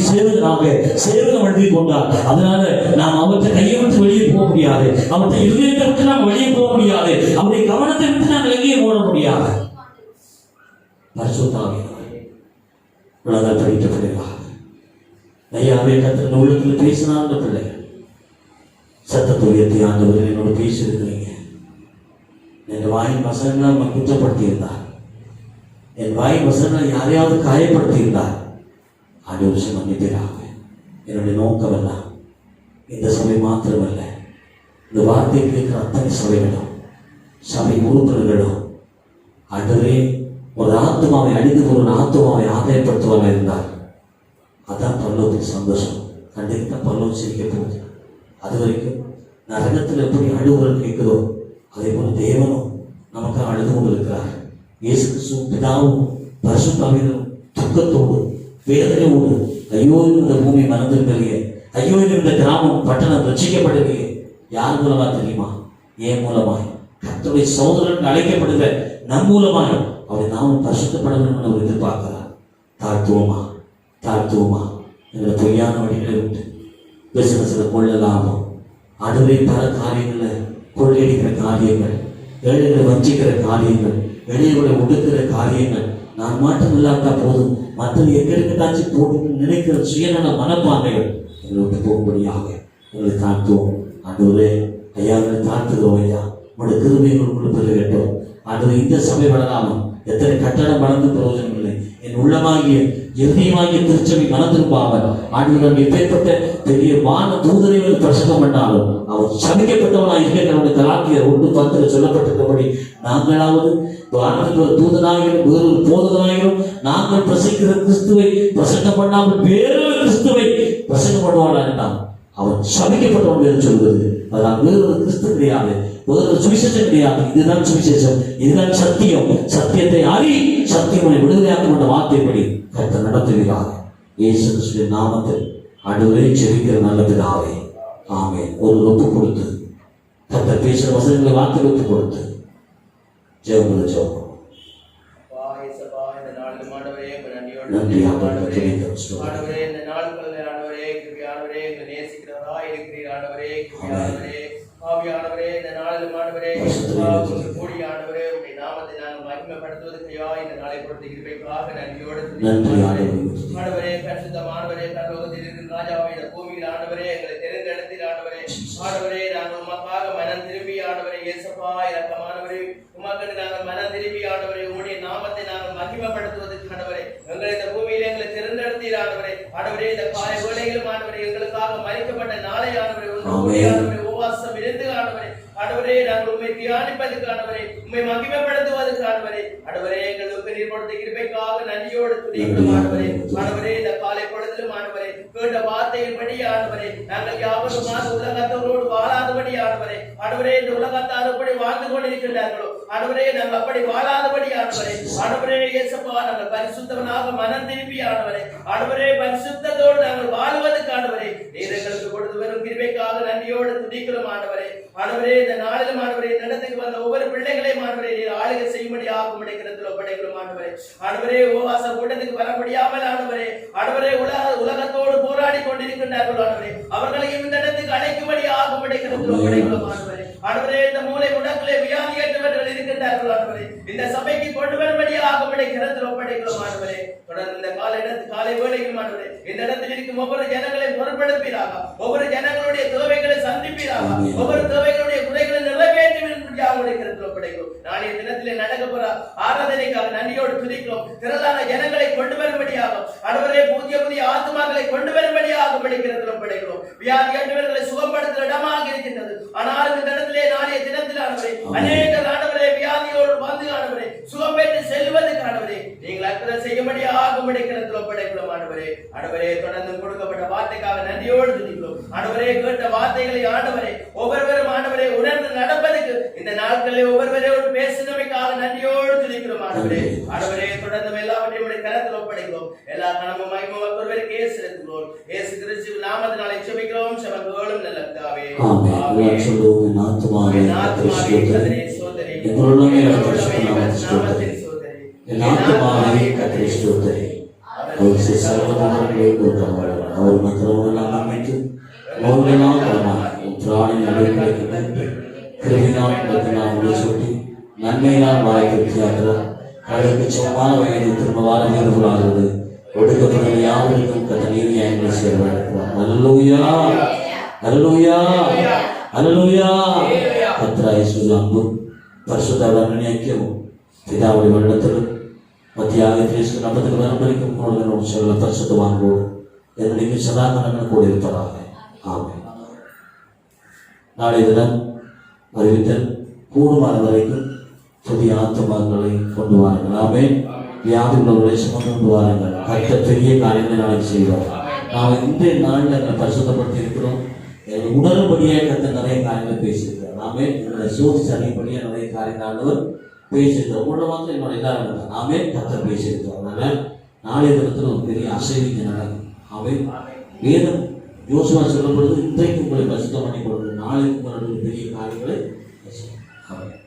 சேவகம் எழுதி கொண்டார். அதனால நாம் அவற்றை கையை விட்டு வெளியே போக முடியாது, அவற்றை இருதயத்தை விட்டு நாம் வெளியே போக முடியாது, அவருடைய கவனத்தை விட்டு நாம் எங்கேயே ஓட முடியாது. பரிசுத்தாவியானவர் உலக படித்த பிள்ளைகளாக ஐயாவே கர்த்தர் உள்ளத்தில் பேசினார். அந்த பிள்ளைகள் சத்தத்தை உயர்த்தி, ஆண்டவர் என்னோட பேசியிருக்கிறீங்க, என் வாயின் வசனங்களை நம்ம குற்றப்படுத்தி இருந்தார், என் வாயின் வசனங்களை யாரையாவது காயப்படுத்தி இருந்தார், ஆண்டவர் மன்னிப்பீராக. என்னுடைய நோக்கம் எல்லாம் இந்த சபை மாத்திரமல்ல, இந்த வார்த்தை கேட்கிற அத்தனை சபைகளும் சபை உறுப்பினர்களும் ஆண்டவரே ஒரு ஆத்மாவை அழிந்து ஒரு ஆத்மாவை ஆதாயப்படுத்துவாங்க இருந்தார். அதான் பரலோகத்துக்கு சந்தோஷம். கண்டிப்பாக பரலோகம் சிரிக்க போகுது. அது வரைக்கும் நரகத்தில் எப்படி அழுகுறல் கேட்குதோ அதே போல தேவனும் நமக்கு அழுது கொண்டு இருக்கிறார். இயேசு கிறிஸ்துவும் பிதாவும் பரிசுத்தாவியும் துக்கத்தோடு வேதனையோடு, ஐயோ இந்த பூமி மறந்திருக்கலையே, ஐயோ இந்த கிராமம் பட்டணம் ரட்சிக்கப்படலையே. யார் மூலமா தெரியுமா? ஏன் மூலமாய், கர்த்தருடைய சகோதரன் அழைக்கப்படுகிற நம் மூலமாய் அவரை நாமும் பரிசுத்தப்பட வேண்டும் என்று அவர் எதிர்பார்க்கிறார். தாழ்த்துவோமா எங்களை பொய்யான வழிகளை விட்டு பிசினஸ்ல கொள்ள லாபம், அதுவே பல காரியங்களை கொள்ளையடிக்கிற காரியங்கள், ஏழைகளை வஞ்சிக்கிற காரியங்கள், எளியவர்களை ஒடுக்கிற காரியங்கள், நான் மாற்றம் இல்லாட்டா போதும், மற்றவர்கள் எங்கிருக்கட்டாச்சு போட்டு நினைக்கிற சுயநல மனப்பான்மைகள் எங்களை விட்டு போகும்படியாக எங்களை தாழ்த்துவோம். ஆண்டவரே ஐயாவை தாழ்த்துகிறோம். ஐயா உங்களுடைய கிருபைகளுக்குள்ள பெருகட்டும். ஆண்டவர் இந்த சபை வளராமல் எத்தனை கட்டடம் வளர்ந்து பிரயோஜனம் இல்லை. என் உள்ளமாகிய இறுதியமாகிய திருச்சபை மனதிருப்பாமல் ஆண்டவர் எப்பேற்பட்ட பெரிய வான தூதரைகள் பிரசங்கம் பண்ணாலும் அவர் சபிக்கப்பட்டவனாக இருக்கிறவனுடைய கலாக்கியர் 1:10 சொல்லப்பட்டிருக்கபடி நாங்களாவது வானத்தில் தூதனாகிலும் வேறொரு போதனாகிலும் நாங்கள் பிரசங்கிற கிறிஸ்துவை பிரசங்கம் பண்ணாமல் வேறொரு கிறிஸ்துவை பிரசங்கம் பண்ணுவானா என்றால் அவர் சபிக்கப்பட்டவன் என்று சொல்வது. அதான் வேறொரு கிறிஸ்து கிடையாது, வேறொரு சுவிசேஷம் கிடையாது. இதுதான் சுவிசேஷம், இதுதான் சத்தியம். சத்தியத்தை அறி சத்தியமனை விடுதலையாக்கும் என்ற வார்த்தைப்படி கர்த்தர் நடத்துகிறார். இயேசு கிறிஸ்துவின் நாமத்தில் ஆண்டவரே ஜெபிக்கிற நல்ல பிதாவே, ஆமென். ஒரு ஒப்பு கொடுத்து கர்த்தர் பேசுகிற வசனங்களை வார்த்தை ஒப்பு கொடுத்து ஜெபம் நன்றி. ஆவியானவரே, இந்த நாளில் ஆண்டவரே கூடி ஆண்டவரே உம்முடைய நாமத்தை நாங்கள் மகிமைப்படுத்துவதற்கையா இந்த நாளை பொறுத்த கிருபைக்காக நன்றியோடு ஆண்டவரே, பரிசுத்தமானவரே, பரலோகத்தில் இருக்கிற ராஜாவே, இந்த பூமியில் ஆண்டவரே எங்களை தெரிந்தெடுத்தீர் ஆண்டவரே. ஆண்டவரே, நாங்கள் உமக்காக மனம் திரும்பி ஆண்டவரே, இயேசப்பா இரக்கமானவரே, உமக்கு நாங்கள் மனம் திரும்பி ஆண்டவரே உம்முடைய நாமத்தை நாங்கள் மகிமைப்படுத்துவதற்கு ஆண்டவரே எங்களை இந்த பூமியில எங்களை தெரிந்தெடுத்தீர் ஆண்டவரே. ஆண்டவரே, இந்த காலை வேளையிலும் ஆண்டவரே எங்களுக்காக மரிக்கப்பட்ட நாளை ஆண்டவரே உபவாசம் இருந்து ஆண்டவரே, ஆண்டவரே நாங்கள் உண்மை தியானிப்பதற்கு ஆண்டவரே, உண்மை மகிமைப்படுத்துவதற்கு ஆண்டவரே, ஆண்டவரே எங்களுக்கு நீர் கொடுத்த கிருபைக்காக நன்றியோடு துதிக்கிறோம் ஆண்டவரே. ஆண்டவரே, இந்த காலை பொழுதிலும் ஆண்டவரே கேட்ட வார்த்தையின்படி ஆண்டவரே நாங்கள் யாவருமாக உலகத்தோடு வாழாதபடி ஆண்டவரே. ஆண்டவரே, இந்த உலகத்தார் எப்படி வாழ்ந்து கொண்டிருக்கின்றார்களோ ஆண்டவரே, நாங்கள் அப்படி வாழாதபடி ஆண்டவரே. ஆண்டவரே இயேசுப்பா, நாங்கள் பரிசுத்தவனாக மனம் திரும்பி ஆண்டவரே, ஆண்டவரே பரிசுத்தத்தோடு நாங்கள் வாழ்வதற்கு ஆண்டவரே நீர் எங்களுக்கு கொடுத்து வரும் கிருபைக்காக நன்றியோடு துதிக்கிறோம் ஆண்டவரே. ஆண்டவரே, இந்த நாளிலும் ஆண்டவரே இந்த இடத்துக்கு வந்த ஒவ்வொரு பிள்ளைகளையும் ஆண்டவரே நீர் ஆளுகை செய்யும்படியாக உடைக்கிறதுல ஒப்படைக்கிறோம் ஆண்டவரே. ஆண்டவரே, உபவாச கூட்டத்துக்கு வர முடியாமல் ஆண்டவரே, ஆண்டவரே உலகத்தோடு போராடி கொண்டிருக்கின்றார்கள் ஆண்டவரே, அவர்களையும் இந்த இடத்துக்கு அழைக்கும்படியாக உடைக்கிறதுல ஒப்படைக்கிறோம் ஆண்டவரே. ஆண்டவரே, இந்த மூலை முடக்கிலே வியாதியற்றவர்கள் இருக்கின்றார்கள் ஆண்டவரே, இந்த சபைக்கு கொண்டு வரும்படியாக உடைக்கிறதுல ஒப்படைக்கிறோம் ஆண்டவரே. தொடர்ந்து இந்த காலை வேளையில் ஆண்டவரே இந்த இடத்தில் இருக்கும் ஒவ்வொரு ஜனங்களையும் பொறுப்பெடுப்பீராக, ஒவ்வொரு ஜனங்களுடைய தேவைகளை சந்திப்பீராக, ஒவ்வொரு தேவைகளுடைய குறைகளை நிறைவேற்றுவதற்காக உடைக்கிறதுல ஒப்படைக்கிறோம். நாளைய தினத்திலே நடக்க போற ஆராதனைக்காக நன்றியோடு துதிக்கிறோம். திரளான ஜனங்களை கொண்டு வரும்படியாக ஆண்டவரே, புதிய புதிய ஆத்துமாக்களை கொண்டு வரும்படியாக உடைக்கிறதுல ஒப்படைக்கிறோம். வியாதியற்றவர்களை சுகப்படுத்துகிற இடமாக இருக்கின்றது. ஆனால் இந்த இடத்திலே நாளைய தினத்தில் ஆண்டவரே அநேக ஆண்டவரே வியாதியோடு வந்து ஆண்டவரே சுகம் பெற்று செல்வதற்கு ஆண்டவரே நீங்கள் அற்புதம் செய்யும்படியாக உடைக்கிறதுல ஒப்படைக்கிறோம் ஆண்டவரே. ஆண்டவரே, தொடர்ந்து கொடுக்கப்பட்ட வார்த்தைக்காக நன்றியோடு துதிக்கிறோம். ஆண்டவரே, கேட்ட வார்த்தைகளை ஆண்டவரே ஒவ்வொருவரும் ஆண்டவரே உணர்ந்து நடப்பதற்கு இந்த நாட்களில் ஒவ்வொருவரோடு பேசுனமைக்காக நன்றியோடு துதிக்கிறோம் ஆண்டவரே. ஆண்டவரே, தொடர்ந்து எல்லாவற்றையும் உடைய கரத்தில் ஒப்படைக்கிறோம். எல்லா கனமும் மகிமையும் ஒருவருக்கு ஏசுகிறோம். இயேசு கிறிஸ்து நாமத்தினாலே ஜெபிக்கிறோம். செபங்களும் நல்ல பிதாவே. ஆமென். சொல்லுவோம், ஆத்துமாவே கர்த்தரை ஸ்தோத்திரி. எங்களுள்ளமே கர்த்தரை ஸ்தோத்திரி. என் ஆத்துமாவே கர்த்தரை ஸ்தோத்திரி. அவர் சர்வதோரங்களே கொடுத்தவர். அவர் மற்றவர்களெல்லாம் அமைத்து அவர்களெல்லாம் பிராணி நடுவுகளுக்கு நன்றி. கிருமினால் நாம் சொல்லி நன்மையினால் வாய் திருப்தியாகிறார். கடலுக்கு சும்மா வயது திரும்ப வார நேர்வுகளாகிறது. ஒடுக்கப்பட்ட யாவருக்கும் கத்த நீதியாயங்களை சேர்வார். அல்லேலூயா, அல்லேலூயா, அல்லேலூயா. கர்த்தராகிய இயேசுவின் அன்பும் பரிசுத்த ஐக்கியமும் பிதாவுடைய வெள்ளத்திலும் மத்தியாக கிறிஸ்து நம்பத்துக்கு வரம்பரிக்கும் கொள்ளும் சொல்ல பரிசுத்தவான்களோடு என்னுடைய சதாரணங்கள் கூட இருப்பதாக. ஆமென். நாளைய தினம் அறிவித்தல் கூடுமான வரைக்கும் புதிய ஆத்துமாக்களை கொண்டு வாருங்கள். ஆமென். வியாதி உள்ளவர்களை சுமந்து கொண்டு வாருங்கள். கர்த்தர் பெரிய காரியங்களை நாளைக்கு செய்வார். நாம் இன்றைய நாளில் எங்களை பரிசுத்தப்படுத்தி இருக்கிறோம். எங்கள் உணர்வுபடியாக கர்த்தர் நிறைய காரியங்களை பேசியிருக்கிறார். ஆமென். எங்களை சோதிச்சு அறியப்படியாக நிறைய காரியங்கள் பேசியிருக்கிறோம். உங்களோட மாத்திரம் என்னோட இதாக இருந்தார். ஆமென். கர்த்தர் பேசியிருக்கிறார். அதனால் நாளைய தினத்தில் ஒரு பெரிய அசைவிங்க நடக்கும். ஆமென். வேதம் யோசுவா சொல்லப்படுது, இன்றைக்கு உங்களை பரிசுத்தம் பண்ணி கொடுக்குது, நாளைக்கு உங்களோட பெரிய காரியங்களை. ஆமென்.